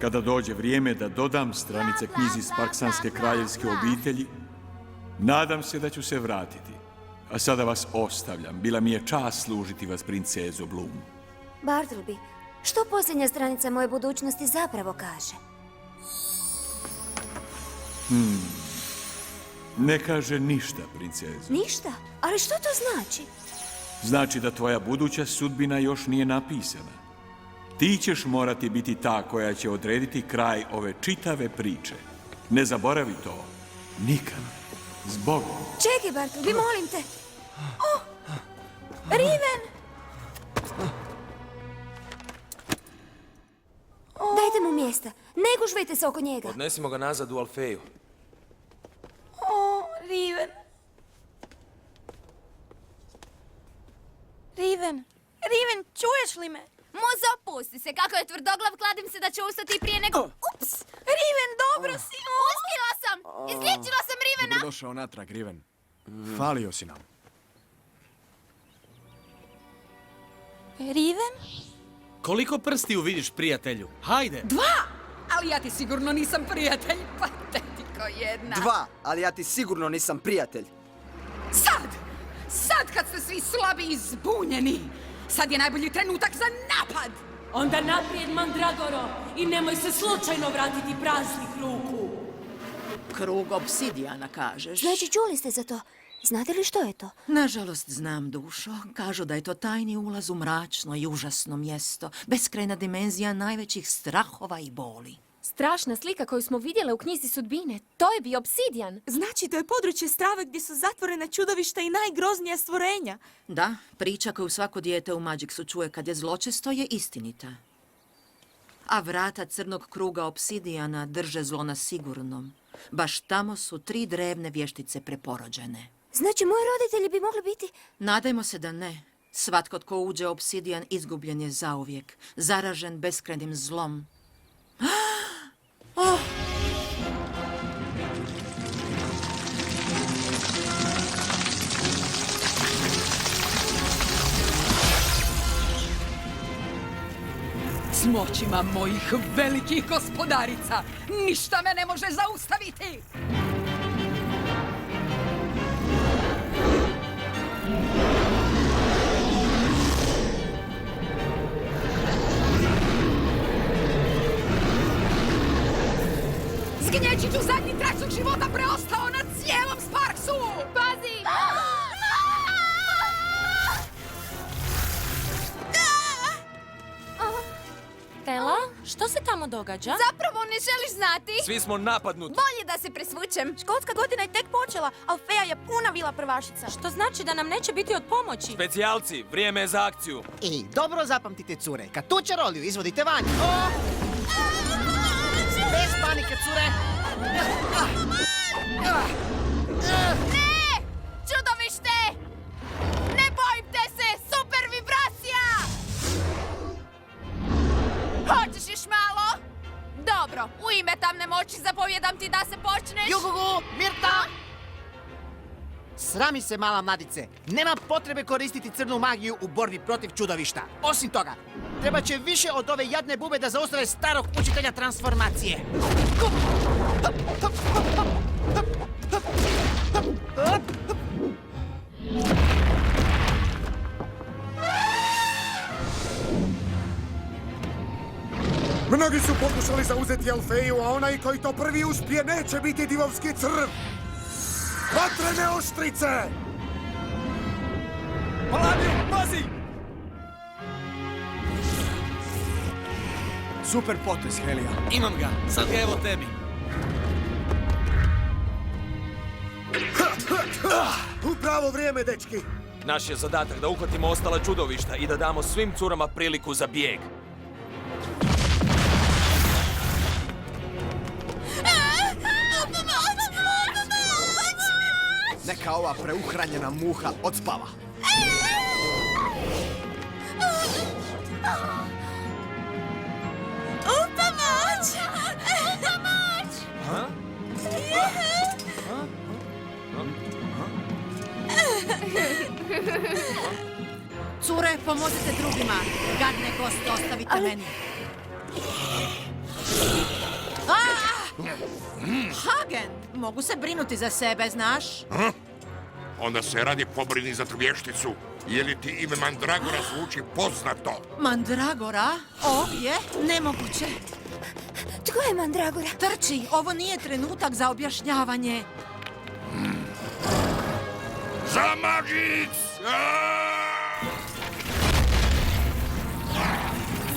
Kada dođe vrijeme da dodam stranice knjizi Sparksanske kraljevske obitelji, nadam se da ću se vratiti. A sada vas ostavljam. Bila mi je čast služiti vas, princezo Bloom. Bartleby, što posljednja stranica moje budućnosti zapravo kaže? Ne kaže ništa, princezo. Ništa? Ali što to znači? Znači da tvoja buduća sudbina još nije napisana. Ti ćeš morati biti ta koja će odrediti kraj ove čitave priče. Ne zaboravi to. Nikad. Zbogom. Čekaj, Bartleby, molim te. O, Riven! Dajte mu mjesta. Ne gužvajte se oko njega. Odnesimo ga nazad u Alfeju. O, Riven. Riven, čuješ li me? Muzo, opusti se, kako je tvrdoglav, kladim se da će ustati prije nego... Ups! Riven, dobro si! Uspjela sam! Izliječila sam Rivena! Dobrodošao natrag, Riven. Falio si nam. Riven? Koliko prstiju vidiš, prijatelju? Hajde! 2! Ali ja ti sigurno nisam prijatelj, patetiko jedna. 2, ali ja ti sigurno nisam prijatelj. Sad kad ste svi slabi i zbunjeni, sad je najbolji trenutak za napad. Onda naprijed, Mandragoro, i nemoj se slučajno vratiti praznih ruku. Krug obsidijana, kažeš? Znači, čuli ste za to. Znate li što je to? Nažalost, znam, dušo. Kažu da je to tajni ulaz u mračno i užasno mjesto. Beskrajna dimenzija najvećih strahova i boli. Strašna slika koju smo vidjeli u knjizi sudbine. To je bio obsidijan. Znači, to je područje strave gdje su zatvorena čudovišta i najgroznija stvorenja. Da, priča koju svako dijete u Magicsu čuje kad je zločesto je istinita. A vrata crnog kruga obsidijana drže zlo na sigurnom. Baš tamo su 3 drevne vještice preporođene. Znači, moji roditelji bi mogli biti... Nadajmo se da ne. Svatko tko uđe u obsidijan izgubljen je zauvijek. Zaražen beskrajnim zlom. Oh! S moćima mojih velikih gospodarica ništa me ne može zaustaviti! Zgnječić u zadnji trak svog života preostao na cijelom Sparksu! Pazi! Tela, što se tamo događa? Zapravo ne želiš znati? Svi smo napadnuti. Bolje da se presvučem. Školska godina je tek počela, Alfeja je puna vila prvašica. Što znači da nam neće biti od pomoći. Specijalci, vrijeme je za akciju. I dobro zapamtite, cure, kad tu čaroliju izvodite van. Bez panike, cure. Ne! Čudovište! Ne bojim te se! Super vibracija! Hoćeš još malo? Dobro, u ime tamne moći zapovjedam ti da se počneš... Jugugu, Mirta! Srami se, mala mladice. Nema potrebe koristiti crnu magiju u borbi protiv čudovišta. Osim toga, treba će više od ove jadne bube da zaustave starog učitelja transformacije. Mnogi su pokušali zauzeti Alfeju, a onaj koji to prvi uspije neće biti divovski crv. Vatrene oštrice! Paladin, pazi! Super potez, Helija. Imam ga, sad ga evo tebi. U pravo vrijeme, dečki! Naš je zadatak da uhvatimo ostala čudovišta i da damo svim curama priliku za bijeg. Neka ova preuhranjena muha odspava. U pomoć! U pomoć! Cure, pomozite drugima. Gadne goste ostavite meni. Hagen, mogu se brinuti za sebe, znaš? Onda se radi pobrini za tu vješticu. Je li ti ime Mandragora zvuči poznato? Mandragora? Ovdje? Nemoguće. Tko je Mandragora? Trči, ovo nije trenutak za objašnjavanje. Za Magic!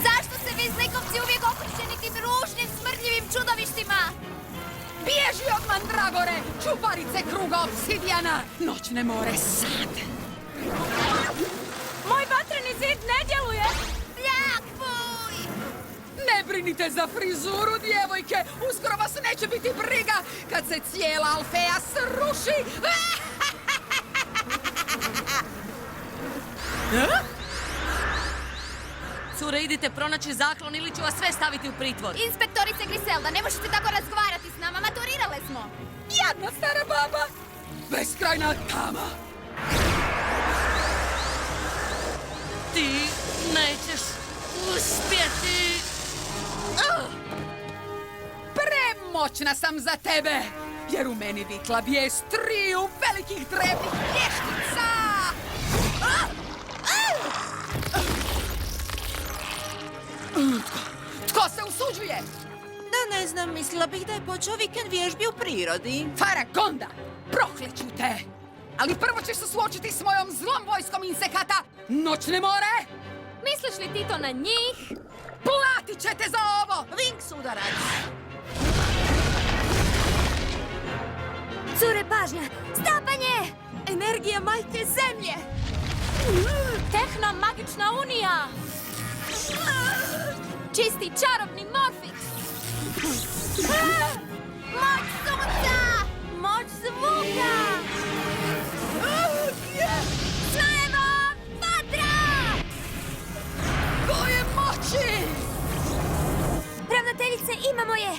Zašto se vi zlikovci uvijek okruženi tim ružnim, smrdljivim čudovištima? Bježi od Mandragore, čuvarice kruga obsidijana! Noćne more sad! Moj vatreni zid ne djeluje! Ne brinite za frizuru, djevojke! Uskoro vas neće biti briga kad se cijela Alfeja sruši! Cure, idite pronaći zaklon ili ću vas sve staviti u pritvor. Inspektorice Griselda, ne možete tako razgovarati s nama, maturirale smo. Jadna stara baba! Beskrajna tama! Ti nećeš uspjeti! Premoćna sam za tebe, jer u meni vitla bijes 3 velikih drevnih vještica! Tko se usuđuje? Da ne znam, mislila bih da je počeo vikend vježbi u prirodi. Faragonda, prokleću te! Ali prvo ćeš se suočiti s mojom zlom vojskom insekata, Noćne more! Misliš li ti to na njih? Platit ćete za ovo! Vinks udarac! Cure, pažnja! Stapanje! Energija majke zemlje! Tehno-magična unija! Čisti čarobni Morfix! Moć sunca! Moć zvuka! Snajevo! Vatra! Koje moći! Ravnateljice, imamo je!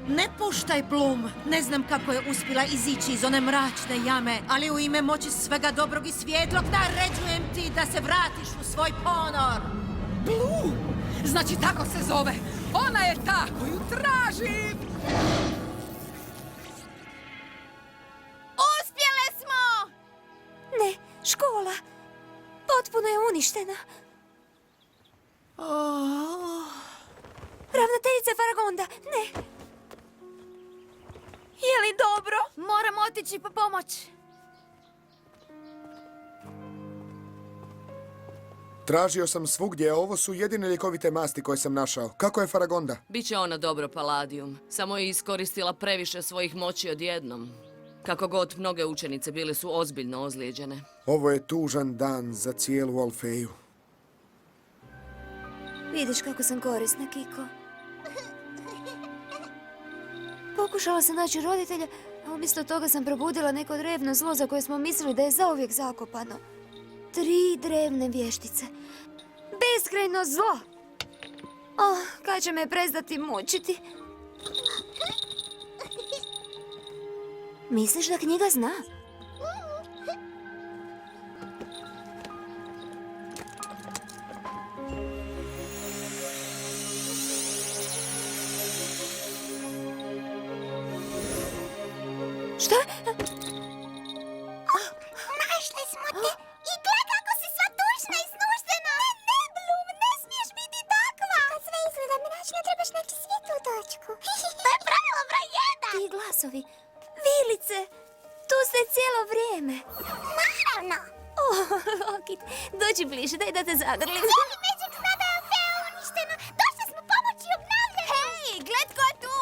Ne puštaj, Bloom. Ne znam kako je uspjela izići iz one mračne jame, ali u ime moći svega dobrog i svjetlog naređujem ti da se vratiš u svoj ponor. Bloom! Znači tako se zove. Ona je ta koju tražim! Uspjele smo! Ne, škola! Potpuno je uništena. Ravnateljice Faragonda, ne! Je li dobro? Moramo otići po pomoć. Tražio sam svugdje, a ovo su jedine ljekovite masti koje sam našao. Kako je Faragonda? Biće ona dobro, Paladijum. Samo je iskoristila previše svojih moći odjednom. Kako god, mnoge učenice bile su ozbiljno ozlijeđene. Ovo je tužan dan za cijelu Alfeju. Vidiš kako sam korisna, Kiko. Pokušala sam naći roditelja, a umjesto toga sam probudila neko drevno zlo za koje smo mislili da je zauvijek zakopano. 3 drevne vještice. Beskrajno zlo! Kad će me prestati mučiti? Misliš da knjiga zna? Šta? Našli smo te! I gle kako si sva tužna i snuždena! Ne, Bloom, ne smiješ biti takva! Kad sve izgleda mračno, trebaš naći svijetlu točku. To je pravilo broj 1! Ti glasovi. Vilice, tu ste cijelo vrijeme. Naravno! Lokit, dođi bliže, daj da te zagrlim. Cijeli Magic zna da je Alfeja uništena! Došli smo pomoći i obnavljati! Hej, gled ko je tu!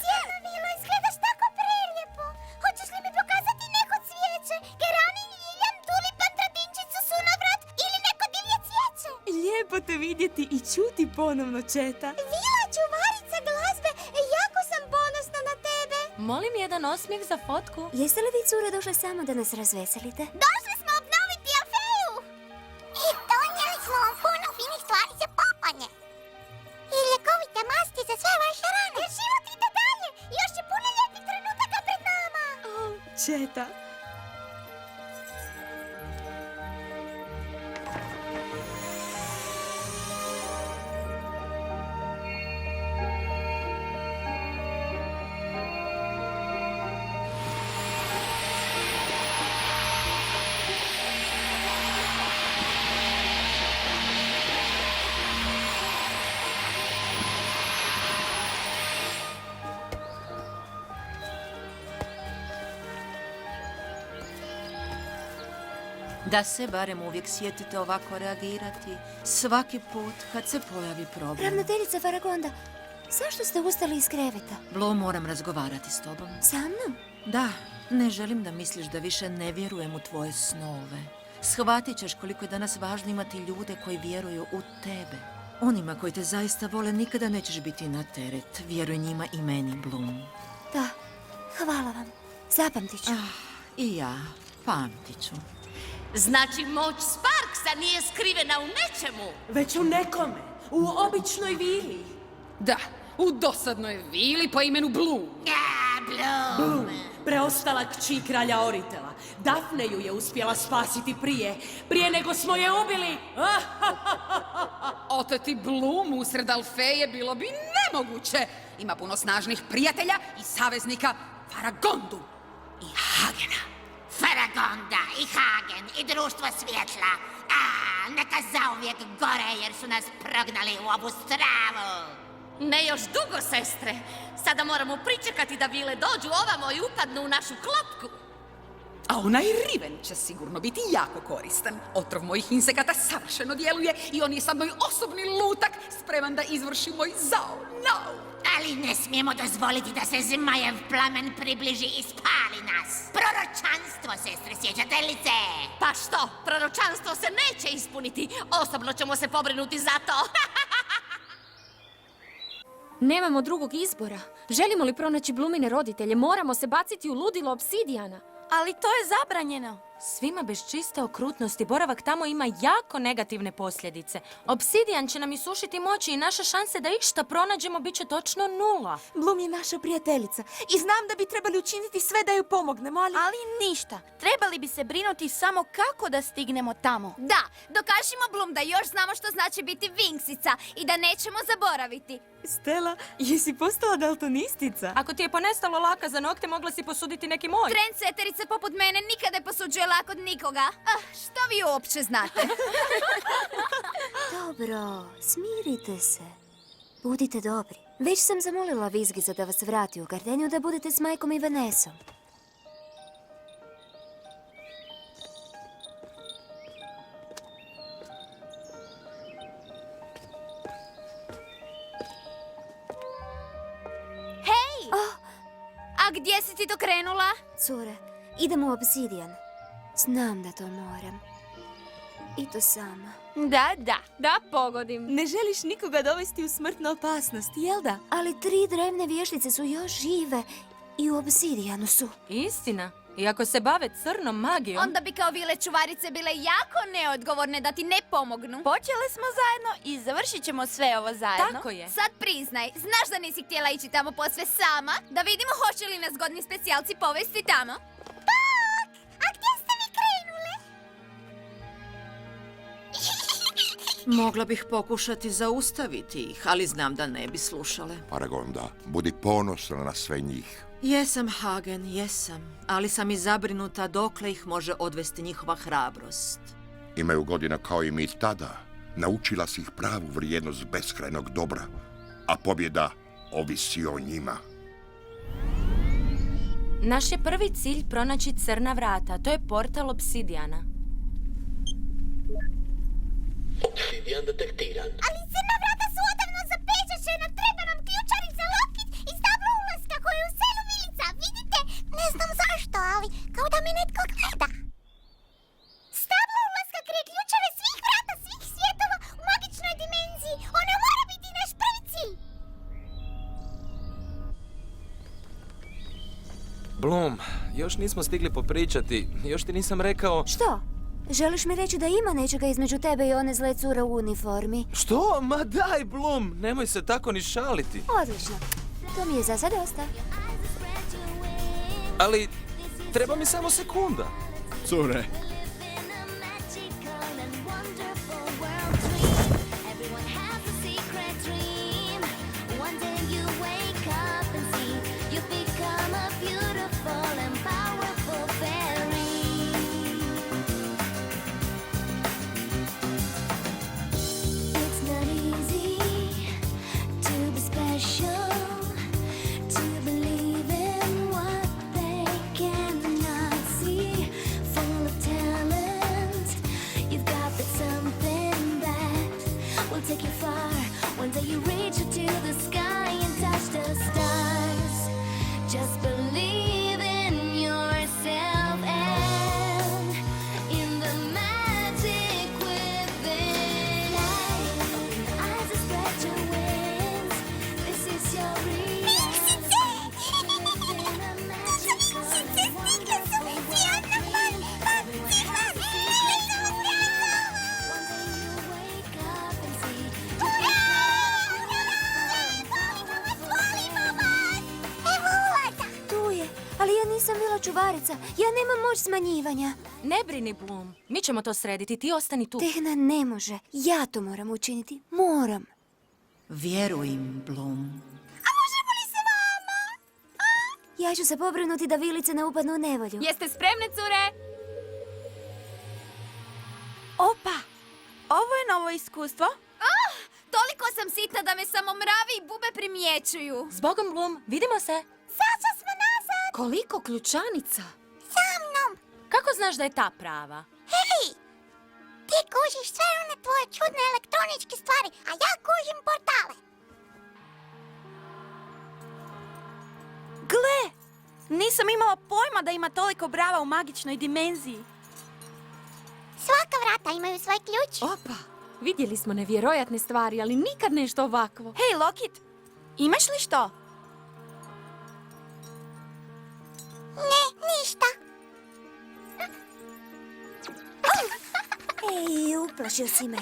Cijela Vilo, izgledaš tako prelijepo! Hoćeš li mi pokazati neko cvijeće? Geranin, ljiljan, tulipan, tradinčicu, sunovrat ili neko divlje cvijeće? Lijepo te vidjeti i čuti ponovno, Četa. Vila, čuvarica glazbe, jako sam ponosna na tebe! Molim jedan osmijeh za fotku. Jeste li vi, cure, došle samo da nas razveselite? Došli smo obnoviti Alfeju! I donijeli smo vam puno finih stvari za popanje. I ljekovite masti za sve vaše rane. Jer život ide dalje. Još je puno lijepih trenutaka pred nama. Četa. Da se barem uvijek sjetite ovako reagirati svaki put kad se pojavi problem. Ravnateljica Faragonda, Zašto ste ustali iz kreveta? Bloom, moram razgovarati s tobom. Sa mnom? Da, ne želim da misliš da više ne vjerujem u tvoje snove. Shvatit ćeš koliko je danas važno imati ljude koji vjeruju u tebe. Onima koji te zaista vole nikada nećeš biti na teret. Vjeruj njima i meni, Bloom. Da, hvala vam. Zapamtit ću. I ja, pamtit ću. Znači, moć Sparksa nije skrivena u nečemu. Već u nekome, u običnoj vili. Da, u dosadnoj vili po imenu Bloom. Bloom, preostala kći kralja Oritela. Dafne ju je uspjela spasiti prije nego smo je ubili. Oteti Bloom usred Alfeje bilo bi nemoguće. Ima puno snažnih prijatelja i saveznika Faragondu i Hagena. Faragonda i Hagen i društvo svjetla. Neka zauvijek gore jer su nas prognali u ovu stravu. Ne još dugo, sestre. Sada moramo pričekati da vile dođu ovamo i upadnu u našu klopku. A onaj Riven će sigurno biti jako koristan. Otrov mojih insekata savršeno djeluje i on je sad moj osobni lutak spreman da izvrši moj zao. No! Ali ne smijemo dozvoliti da se zmajev plamen približi i spali nas. Proročanstvo, sestre, sjećate li se? Pa što, proročanstvo se neće ispuniti. Osobno ćemo se pobrinuti za to. Nemamo drugog izbora. Želimo li pronaći Bloomine roditelje, moramo se baciti u ludilo obsidijana. Ali to je zabranjeno. Svima bez čiste okrutnosti boravak tamo ima jako negativne posljedice. Obsidijan će nam isušiti moći i naše šanse da išta pronađemo bit će točno 0. Bloom je naša prijateljica i znam da bi trebali učiniti sve da ju pomognemo, Ali ništa. Trebali bi se brinuti samo kako da stignemo tamo. Da, dokažimo Bloom da još znamo što znači biti vinksica i da nećemo zaboraviti. Stella, jesi postala daltonistica? Ako ti je ponestalo laka za nokte, mogla si posuditi neki moj. Trendseterice poput mene nikad ne posuđuje lak od nikoga. Što vi uopće znate? Dobro, smirite se. Budite dobri. Već sam zamolila Vizgiza da vas vrati u gardenju da budete s majkom i Vanesom. Hej! A gdje si ti to krenula? Cure, idem u obsidijan. Znam da to moram. I to sama. Da pogodim. Ne želiš nikoga dovesti u smrtnu opasnost, jel da? Ali 3 drevne vještice su još žive i u obsidijanu su. Istina. I ako se bave crnom magijom... Onda bi kao vile čuvarice bile jako neodgovorne da ti ne pomognu. Počeli smo zajedno i završit ćemo sve ovo zajedno. Tako je. Sad priznaj, znaš da nisi htjela ići tamo posve sama? Da vidimo hoće li nas godni specijalci povesti tamo? A gdje ste vi krenule? Mogla bih pokušati zaustaviti ih, ali znam da ne bi slušale. Faragonda, budi ponosna na sve njih. Jesam, Hagen, jesam, ali sam i zabrinuta dokle ih može odvesti njihova hrabrost. Imaju godina kao i mi tada. Naučila si ih pravu vrijednost beskrajnog dobra, a pobjeda ovisi o njima. Naš je prvi cilj pronaći crna vrata. To je portal obsidijana. Obsidijan detektiran. Ali crna vrata su odavno zapečaćena. Treba nam ključarica, lokit i stablo ulaska koje je u selu Milica. Vidite? Ne znam zašto, ali kao da me netko gleda. Stablo ulaska krije ključeve svih vrata, svih svjetova u magičnoj dimenziji. Ona mora biti naš prvi cilj. Bloom, još nismo stigli popričati. Još ti nisam rekao... Što? Želiš mi reći da ima nečega između tebe i one zle cure u uniformi? Što? Ma daj, Bloom, nemoj se tako ni šaliti. Odlično. To mi je za sad dosta. Ali, treba mi samo sekunda. Cure, Take you far, one day you reach to the sky. moć čuvarica. Ja nemam moć smanjivanja. Ne brini, Bloom. Mi ćemo to srediti. Ti ostani tu. Tehna ne može. Ja to moram učiniti. Moram. Vjeruj im, Bloom. Ja ću se pobrinuti da vilice ne upadnu u nevolju. Jeste spremne, cure? Opa, ovo je novo iskustvo. Toliko sam sitna da me samo mravi i bube primjećuju. Zbogom, Bloom. Vidimo se. Sada smo nazad. Koliko ključanica? Sa mnom. Kako znaš da je ta prava? Hej! Ti kužiš sve one tvoje čudne elektroničke stvari, a ja kužim portale. Gle, nisam imala pojma da ima toliko brava u magičnoj dimenziji. Svaka vrata imaju svoj ključ. Opa, vidjeli smo nevjerojatne stvari, ali nikad nešto ovakvo. Hej, Lokit, imaš li što? Ne, ništa. Ej, uplašio si me.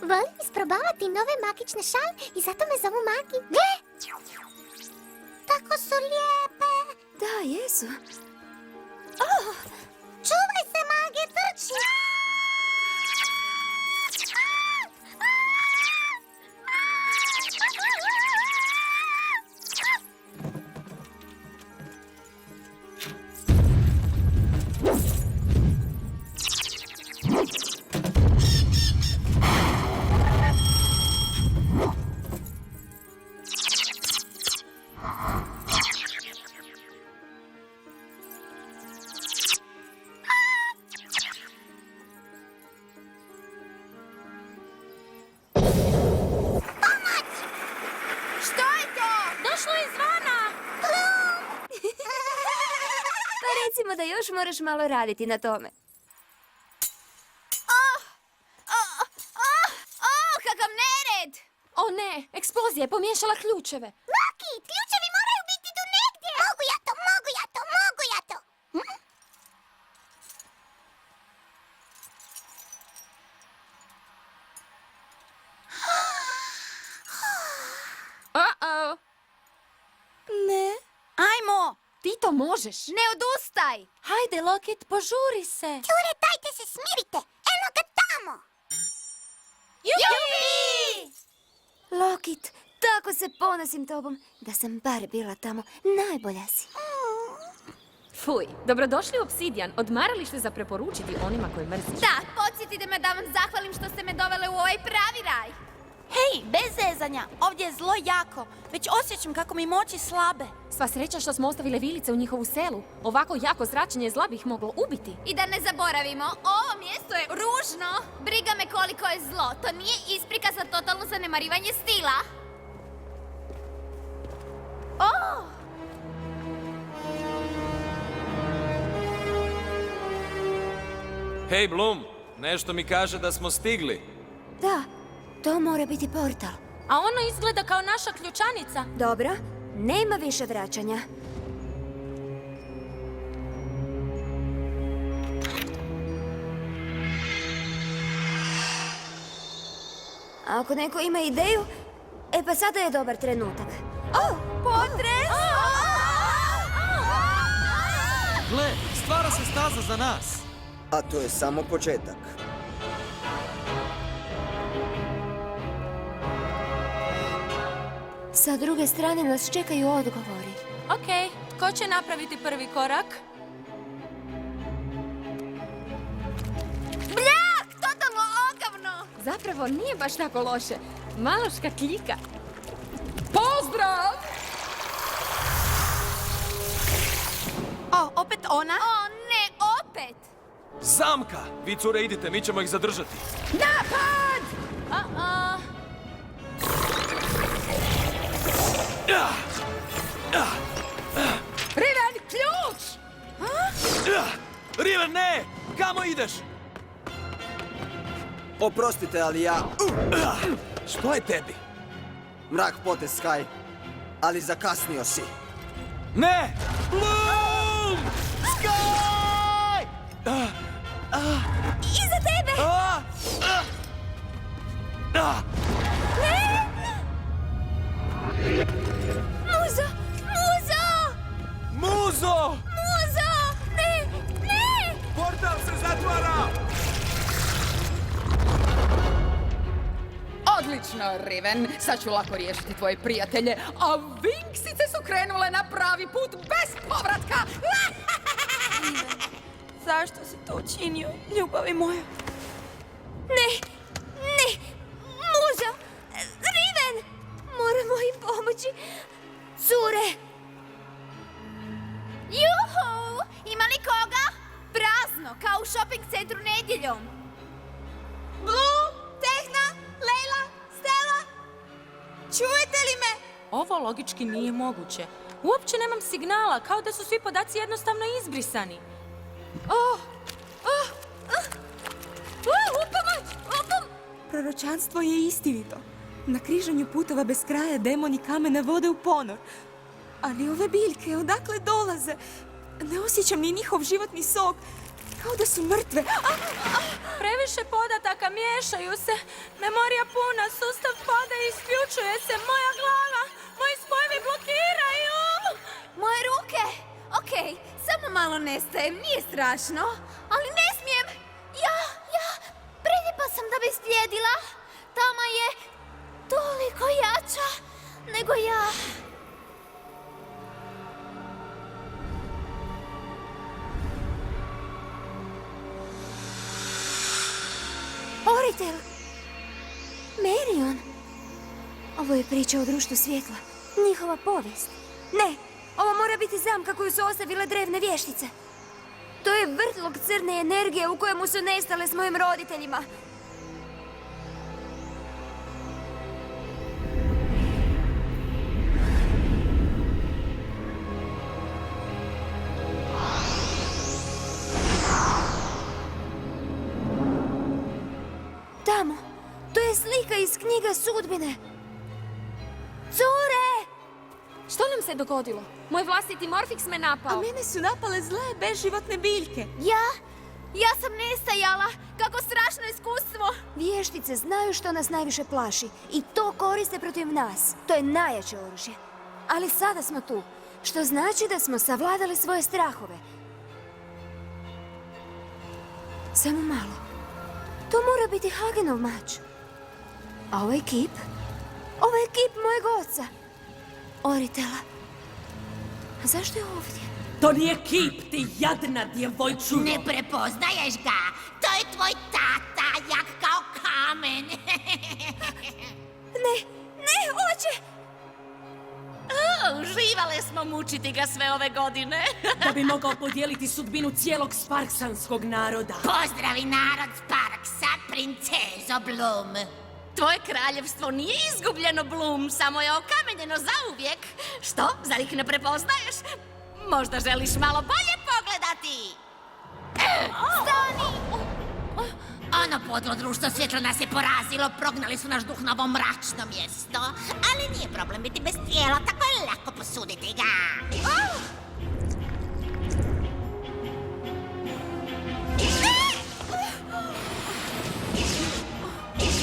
Volim isprobavati nove magične šale i zato me zovu magi. Gle! Tako su lijepe. Da, jesu. Oh, čuvaj se, mage, trči! Recimo da još moraš malo raditi na tome. Kakav nered! O ne, eksplozija je pomiješala ključeve. Loki, ključevi moraju biti tu negdje. Mogu ja to, mogu ja to, mogu ja to. Uh-oh. Ne. Ajmo! Ti to možeš. Ne odustaj! Hajde, Lokit, požuri se. Cure, dajte se smirite. Eno ga tamo. Jupi! Lokit, tako se ponosim tobom. Da sam bar bila tamo. Najbolja si. Fuj, dobrodošli u Obsidian, odmaralište za preporučiti onima koji mrziš. Da, podsjetite me da vam zahvalim što ste me dovele u ovaj pravi raj. Hej, bez zezanja, ovdje je zlo jako. Već osjećam kako mi moći slabe. Sva sreća što smo ostavile vilice u njihovu selu. Ovako jako zračenje zla bi ih moglo ubiti. I da ne zaboravimo, ovo mjesto je ružno. Briga me koliko je zlo. To nije isprika za totalno zanemarivanje stila. Hej, Bloom, nešto mi kaže da smo stigli. Da, to mora biti portal. A ono izgleda kao naša ključanica. Dobro, nema više vraćanja. Ako neko ima ideju, pa sada je dobar trenutak. Potres! Gle, stvara se staza za nas. A to je samo početak. Sa druge strane nas čekaju odgovori. Ok, tko će napraviti prvi korak? Bljak! Totalno ogavno! Zapravo nije baš tako loše. Malo škatljika. Pozdrav! O, opet ona? O ne, opet! Zamka! Vi, cure, idite, mi ćemo ih zadržati. Napad! Riven, ključ! Riven, ne! Kamo ideš? Oprostite, ali ja... Što je tebi? Mrak potez, Sky. Ali zakasnio si. Ne! Bloom! Sky! Iza tebe! Muzo! Muzo! Muzo! Muzo! Odlično, Riven. Sad ću lako riješiti tvoje prijatelje, a Vinksice su krenule na pravi put bez povratka. Zašto si to učinio, ljubavi moja? Ne, ne, muža, Riven, moramo im pomoći. Cure. Juhu! Ima li koga? Prazno, kao u shopping centru nedjeljom. Blue, Tehna, Lejla, Stella, čujete li me? Ovo logički nije moguće. Uopće nemam signala, kao da su svi podaci jednostavno izbrisani. Proročanstvo je istinito. Na križanju putova bez kraja demoni kamene vode u ponor. Ali ove biljke, odakle dolaze? Ne osjećam ni njihov životni sok. Kao da su mrtve. Previše podataka, miješaju se. Memorija puna, sustav pada i isključuje se. Moja glava, moji spojevi blokiraju. Moje ruke! Okej, samo malo nestajem, nije strašno. Ali ne smijem! Prelijepa sam da bi slijedila. Tama je toliko jača nego ja. Oritel! Merion! Ovo je priča o društvu svjetla. Njihova povijest. Ne, ovo mora biti zamka koju su ostavile drevne vještice. To je vrtlog crne energije u kojemu su nestale s mojim roditeljima. Tamo, to je slika iz knjiga sudbine. Cure! Što nam se dogodilo? Moj vlastiti Morfix me napao. A mene su napale zle bezživotne biljke. Ja sam nestajala. Kako strašno iskustvo. Vještice znaju što nas najviše plaši i to koriste protiv nas. To je najjače oružje. Ali sada smo tu, što znači da smo savladali svoje strahove. Samo malo. To mora biti Hagenov mač. A ovaj kip? Ovo je kip mojeg oca. Oritela. A zašto je ovdje? To nije kip, ti jadna djevojčuno. Ne prepoznaješ ga. To je tvoj tata, jak kao kamen. Ne, oče! Uživale smo mučiti ga sve ove godine. Da bi mogao podijeliti sudbinu cijelog sparksanskog naroda. Pozdravi narod Sparksa, princezo Bloom. Tvoje kraljevstvo nije izgubljeno, Bloom, samo je okamenjeno zauvijek. Što, zar ih ne prepoznaješ? Možda želiš malo bolje pogledati? Stani! Ono podlo društvo svjetlo nas je porazilo, prognali su naš duh na ovo mračno mjesto. Ali nije problem biti bez tijela, tako je lako posuditi ga.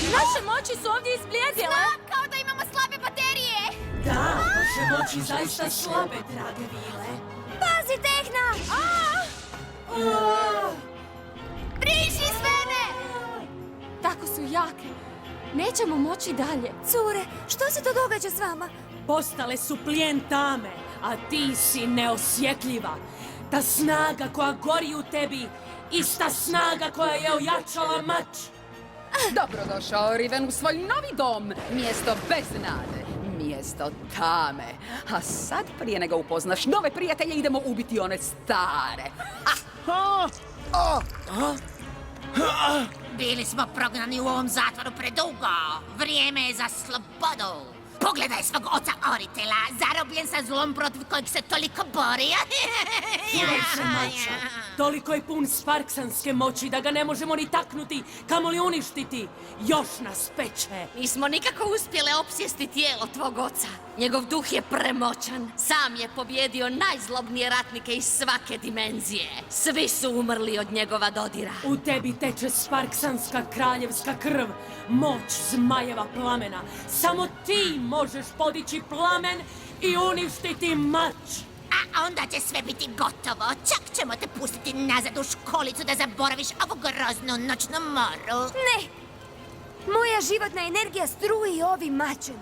Naše moći su ovdje izblijedjele. Kao da imamo slabe baterije. Da, naše moći zaista slabe, drage vile. Pazi, Tehna! Priši s mene! Tako su jake. Nećemo moći dalje. Cure, što se to događa s vama? Postale su plijen tame, a ti si neosjetljiva. Ta snaga koja gori u tebi, ista snaga koja je ojačala mač. Dobrodošao, Riven, u svoj novi dom. Mjesto bez nade. Mjesto tame. A sad, prije nego upoznaš nove prijatelje, idemo ubiti one stare. Bili smo prognani u ovom zatvoru predugo. Vrijeme je za slobodu. Pogledaj svog oca Oritela, zarobljen sa zlom protiv kojeg se toliko bori. Previše mača. Toliko je pun sparksanske moći da ga ne možemo ni taknuti, kamoli uništiti. Još nas peče. Nismo nikako uspjele opsjesti tijelo tvog oca. Njegov duh je premoćan. Sam je pobjedio najzlobnije ratnike iz svake dimenzije. Svi su umrli od njegova dodira. U tebi teče sparksanska kraljevska krv, moć zmajeva plamena. Samo ti možeš podići plamen i uništiti mač. A onda će sve biti gotovo. Čak ćemo te pustiti nazad u školicu da zaboraviš ovu groznu noćnu moru. Ne! Moja životna energija struji ovim mačem.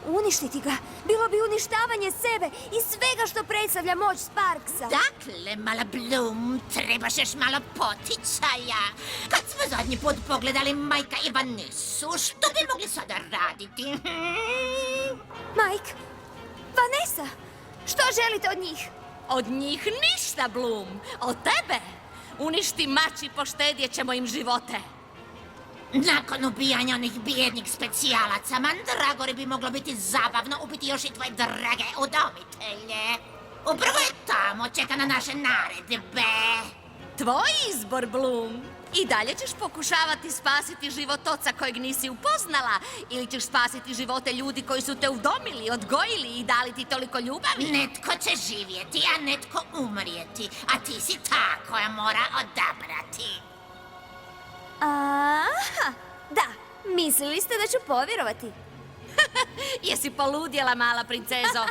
Uništiti ga bilo bi uništavanje sebe i svega što predstavlja moć Sparksa. Dakle, mala Bloom, trebaš još malo poticaja. Kad smo zadnji put pogledali Majka i Vanessu, što bi mogli sada raditi? Mike, Vanessa, što želite od njih? Od njih ništa, Bloom. Od tebe. Uništi mač i poštedjet ćemo im živote. Nakon ubijanja onih bijednih specijalaca, Mandragori bi moglo biti zabavno ubiti još i tvoje drage udomitelje. Upravo je tamo, čeka na naše naredbe. Tvoj izbor, Bloom. I dalje ćeš pokušavati spasiti život oca kojeg nisi upoznala, ili ćeš spasiti živote ljudi koji su te udomili, odgojili i dali ti toliko ljubavi? Netko će živjeti, a netko umrijeti, a ti si ta koja mora odabrati. Aha, da, mislili ste da ću povjerovati. Jesi poludjela, mala princezo?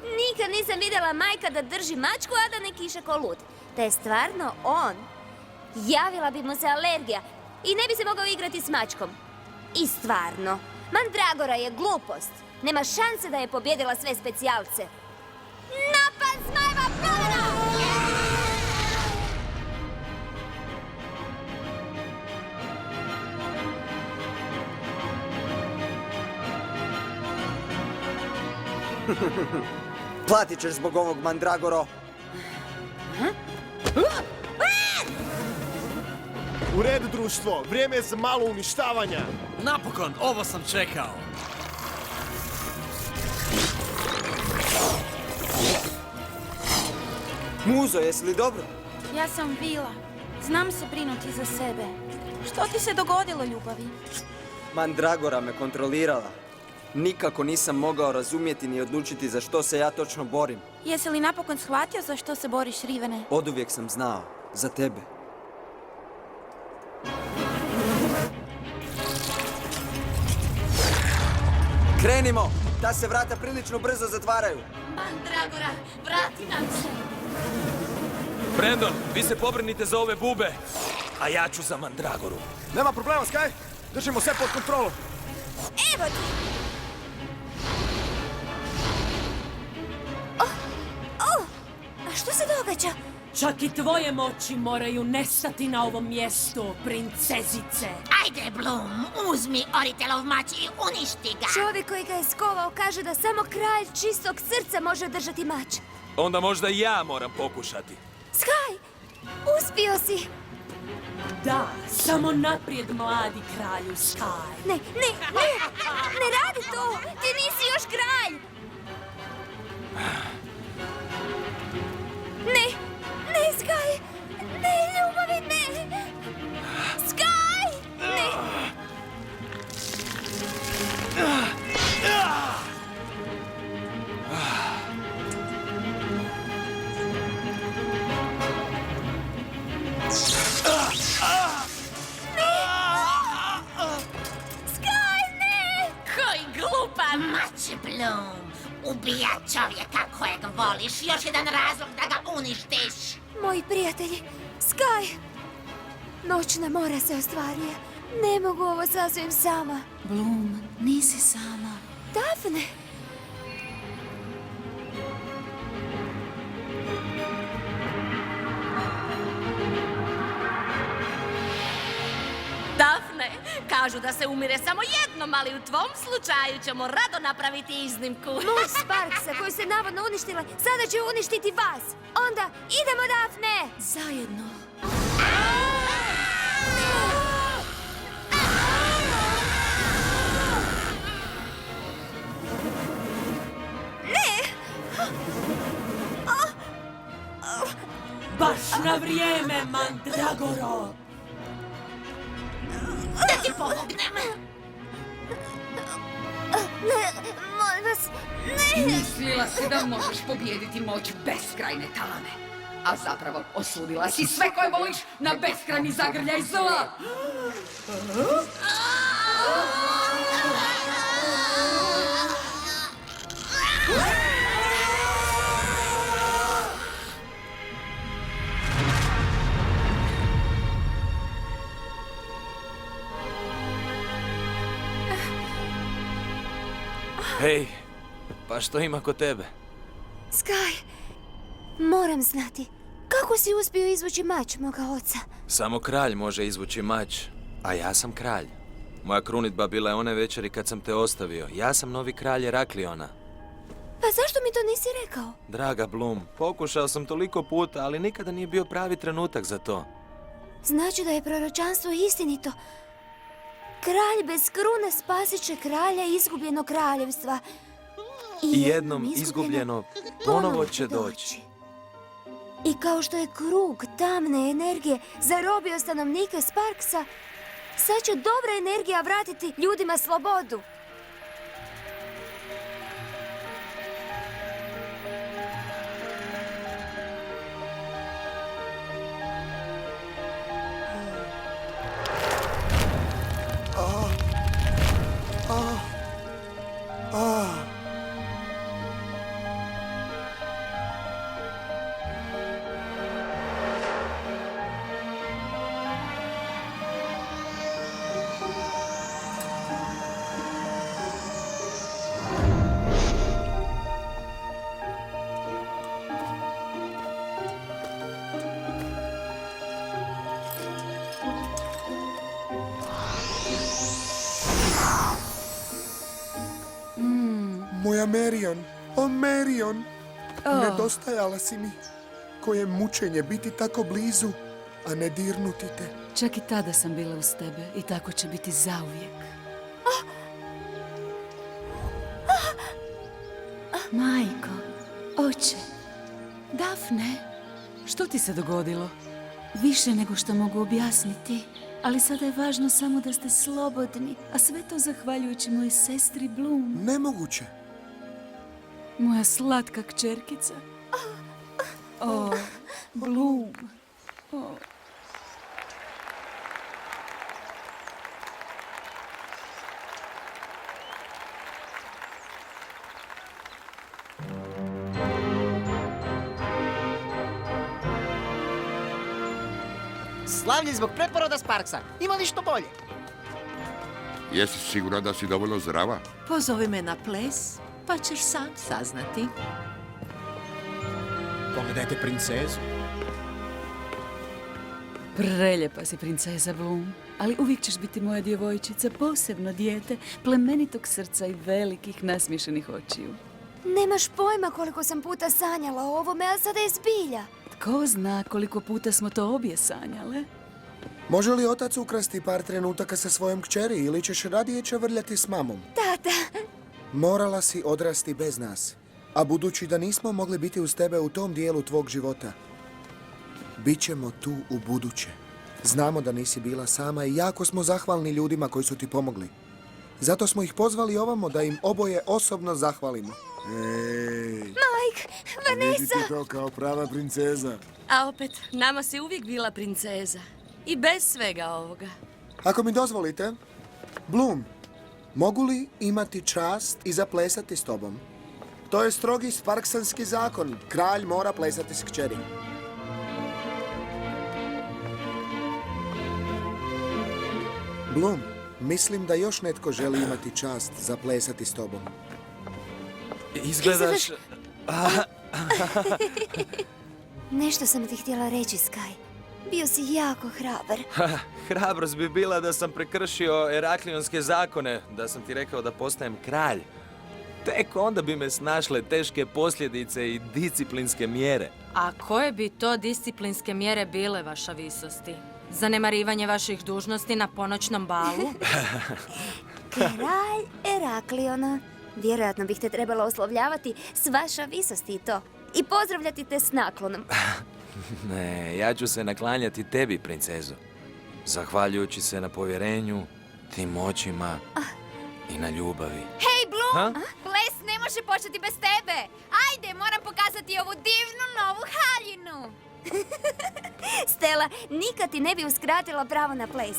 Nikad nisam vidjela Majka da drži mačku, a da ne kiše ko lud. Da je stvarno on. Javila bi mu se alergija i ne bi se mogao igrati s mačkom. I stvarno, Mandragora je glupost. Nema šanse da je pobjedila sve specijalce. Napad zmajeva plovena! Platit ćeš zbog ovog, Mandragoro. U redu, društvo, vrijeme je za malo uništavanja. Napokon, ovo sam čekao. Muzo, jesi li dobro? Ja sam Vila. Znam se brinuti za sebe. Što ti se dogodilo, ljubavi? Mandragora me kontrolirala. Nikako nisam mogao razumjeti ni odlučiti za što se ja točno borim. Jesi li napokon shvatio za što se boriš, Rivene? Oduvijek sam znao. Za tebe. Krenimo! Ta se vrata prilično brzo zatvaraju. Mandragora, vrati nam se! Brandon, vi se pobrinite za ove bube, a ja ću za Mandragoru. Nema problema, Sky. Držimo sve pod kontrolom. Evo ti! A što se događa? Čak i tvoje moći moraju nestati na ovom mjestu, princezice. Ajde, Bloom, uzmi Oritelov mač i uništi ga! Čovjek koji ga je skovao kaže da samo kralj čistog srca može držati mač. Onda možda i ja moram pokušati. Sky, uspio si! Da, samo naprijed, mladi kralju Sky. Ne radi to! Ti nisi još kralj! Ne, Sky! Ne, ljubavi, ne! Sky! Ne! Sky, ne! Koji glupa mač, Bloom! Ubija čovjeka kojeg voliš, još jedan razlog da ga uništiš. Moji prijatelji, Sky! Noćna mora se ostvaruje. Ne mogu ovo sasvim sama. Bloom, nisi sama. Daphne! Daphne, kažu da se umire samo jednom, ali u tvom slučaju ćemo rado napraviti iznimku. Moć Sparksa koju se navodno uništila, sada će uništiti vas. Onda idemo, Daphne! Zajedno. Baš na vrijeme, Mandragoro! Da ti pomognem? Ne, molim vas, ne! Mislila si da možeš pobijediti moć beskrajne talame. A zapravo osudila si sve koje voliš na beskrajni zagrljaj zla. Hej, pa što ima kod tebe? Sky, moram znati, kako si uspio izvući mač moga oca? Samo kralj može izvući mač, a ja sam kralj. Moja krunidba bila je one večeri kad sam te ostavio. Ja sam novi kralj Herakliona. Pa zašto mi to nisi rekao? Draga Bloom, pokušao sam toliko puta, ali nikada nije bio pravi trenutak za to. Znači da je proročanstvo istinito. Kralj bez krune spasit će kralja izgubljenog kraljevstva. I jednom izgubljeno ponovo će doći. I kao što je krug tamne energije zarobio stanovnike Sparksa, sad će dobra energija vratiti ljudima slobodu. Moja Marion, o Marion, nedostajala si mi. Koje mučenje biti tako blizu, a ne dirnuti te. Čak i tada sam bila uz tebe i tako će biti zauvijek. Majko, oče, Dafne, što ti se dogodilo? Više nego što mogu objasniti, ali sada je važno samo da ste slobodni, a sve to zahvaljujući mojoj sestri Bloom. Nemoguće. Moja slatka kćerkica. O, Bloom. O. Slavlje zbog preporoda Sparksa. Ima li što bolje? Jesi sigurna da si dovoljno zdrava? Pozovi me na ples, pa ćeš sam saznati. Pogledajte princezu. Preljepa si, princeza Bloom, ali uvijek ćeš biti moja djevojčica, posebno dijete, plemenitog srca i velikih nasmiješenih očiju. Nemaš pojma koliko sam puta sanjala o ovome, a sada je zbilja. Tko zna koliko puta smo to obje sanjale? Može li otac ukrasti par trenutaka sa svojom kćeri ili ćeš radije čavrljati s mamom? Tata! Morala si odrasti bez nas, a budući da nismo mogli biti uz tebe u tom dijelu tvog života, bit ćemo tu u buduće. Znamo da nisi bila sama i jako smo zahvalni ljudima koji su ti pomogli. Zato smo ih pozvali ovamo da im oboje osobno zahvalimo. Ej, Mike, Vanessa! vidite to kao prava princeza. A opet, nama si uvijek bila princeza. I bez svega ovoga. Ako mi dozvolite, Bloom, mogu li imati čast i zaplesati s tobom? To je strogi sparksanski zakon. Kralj mora plesati s kćeri. Bloom, mislim da još netko želi imati čast zaplesati s tobom. Izgledaš... Nešto sam ti htjela reći, Sky. Bio si jako hrabar. Hrabrost bi bila da sam prekršio Heraklionske zakone, da sam ti rekao da postajem kralj. Tek onda bi me snašle teške posljedice i disciplinske mjere. A koje bi to disciplinske mjere bile, vaša visosti? Zanemarivanje vaših dužnosti na ponoćnom balu? Kralj Herakliona. Vjerojatno bih te trebala oslovljavati s vaša visosti i to. I pozdravljati te s naklonom. Ne, ja ću se naklanjati tebi, princezo. Zahvaljujući se na povjerenju, tim očima i na ljubavi. Hej, Bloom! Ha? Ples ne može početi bez tebe! Ajde, moram pokazati ovu divnu novu haljinu! Stella, nikad ti ne bi uskratila pravo na ples.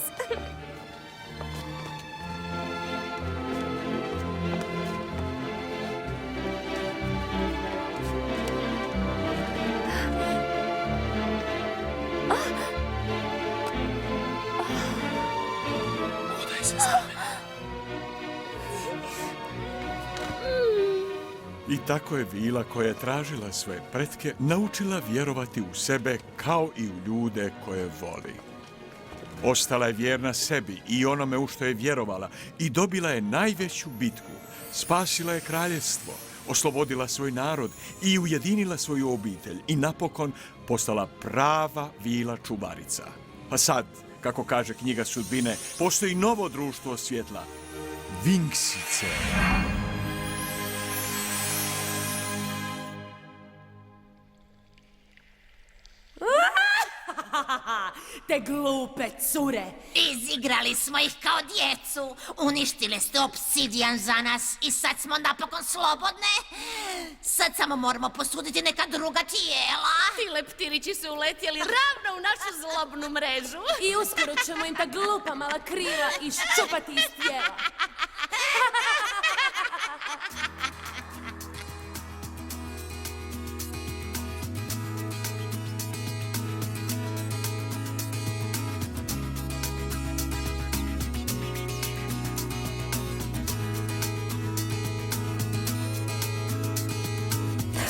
Udaj se za mene. I tako je Vila, koja je tražila svoje pretke, naučila vjerovati u sebe kao i u ljude koje voli. Ostala je vjerna sebi i onome u što je vjerovala i dobila je najveću bitku. Spasila je kraljevstvo, oslobodila svoj narod i ujedinila svoju obitelj i napokon postala prava Vila čuvarica. A sad, kako kaže knjiga sudbine, postoji novo društvo svjetla. Vinksice. Te glupe cure! Izigrali smo ih kao djecu. Uništile ste obsidijan za nas i sad smo napokon slobodne. Sad samo moramo posuditi neka druga tijela. Ti leptirići su uletjeli ravno u našu zlobnu mrežu. I uskoro ćemo im ta glupa mala krila iščupati iz tijela.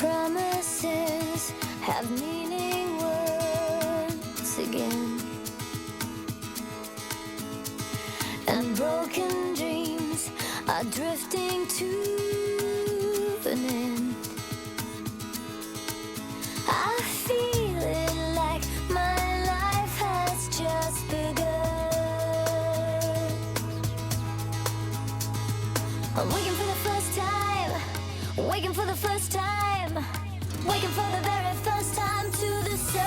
Promises have meaning once again, and broken dreams are drifting to an end. I feel it like my life has just begun. I'm waking for the first time, waking for the first time. Waking for the very first time to the sun.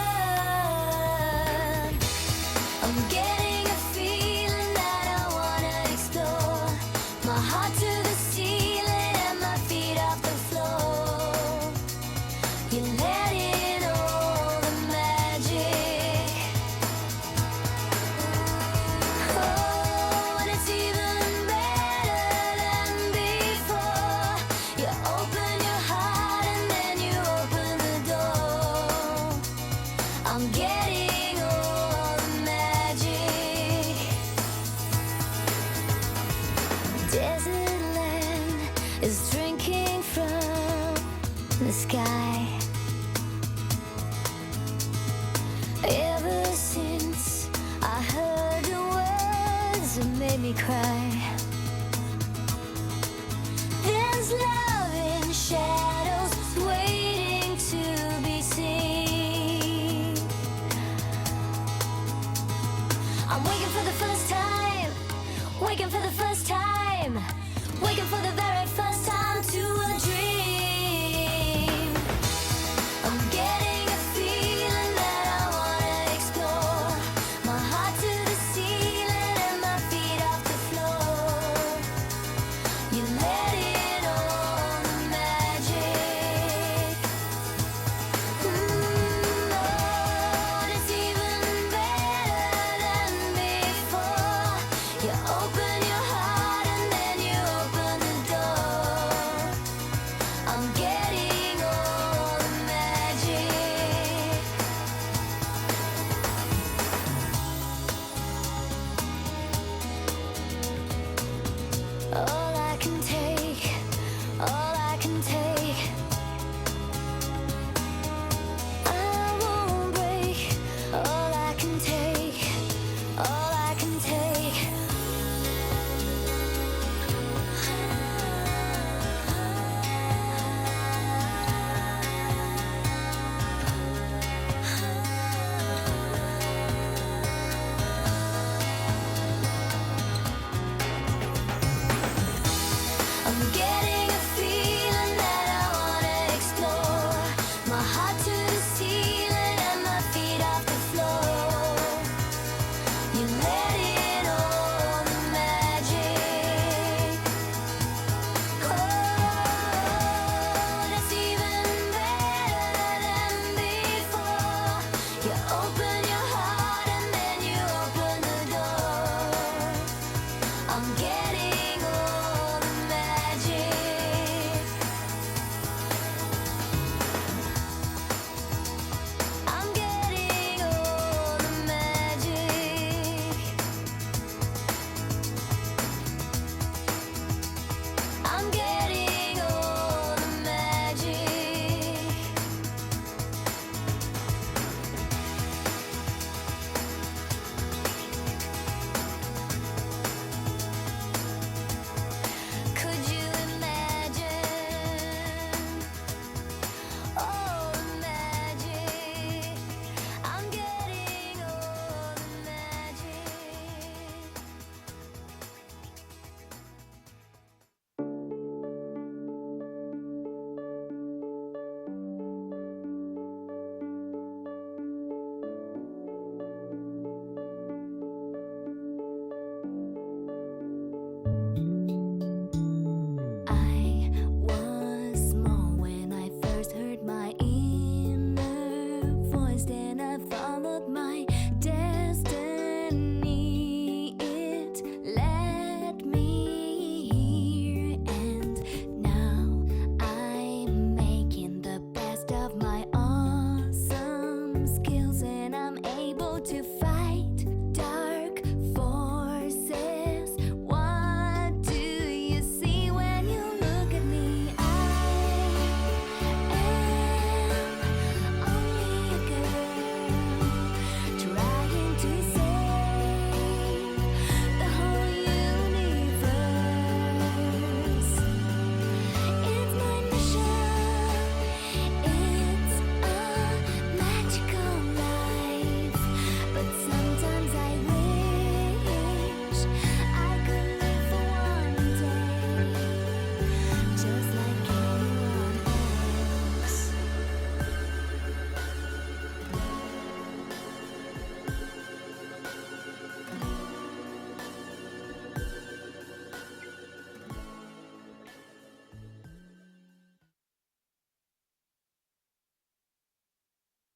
I'm getting a feeling that I wanna explore. My heart to the ceiling and my feet off the floor. You let in all the magic. Oh, and it's even better than before. You open your heart and then you open the door. I'm getting all the magic. Desert land is drinking from the sky. Ever since I heard the words that made me cry. There's love in shadows waiting to be seen. I'm waking for the first time, waking for the first time, waking for the very first time to a dream. I'm getting a feeling that I wanna explore. My heart to the ceiling and my feet off the floor. You let in all the magic. Oh, and it's even better than before. You open your heart and then you open the door. I'm getting all the magic. All I can take, all I can take. I won't break. All I can take, all I can take. I'm getting a feeling that I wanna explore. My heart to the ceiling and my feet off the floor. You let in all the magic. Oh, and it's even better than before. You open your heart and then you open the door. I'm getting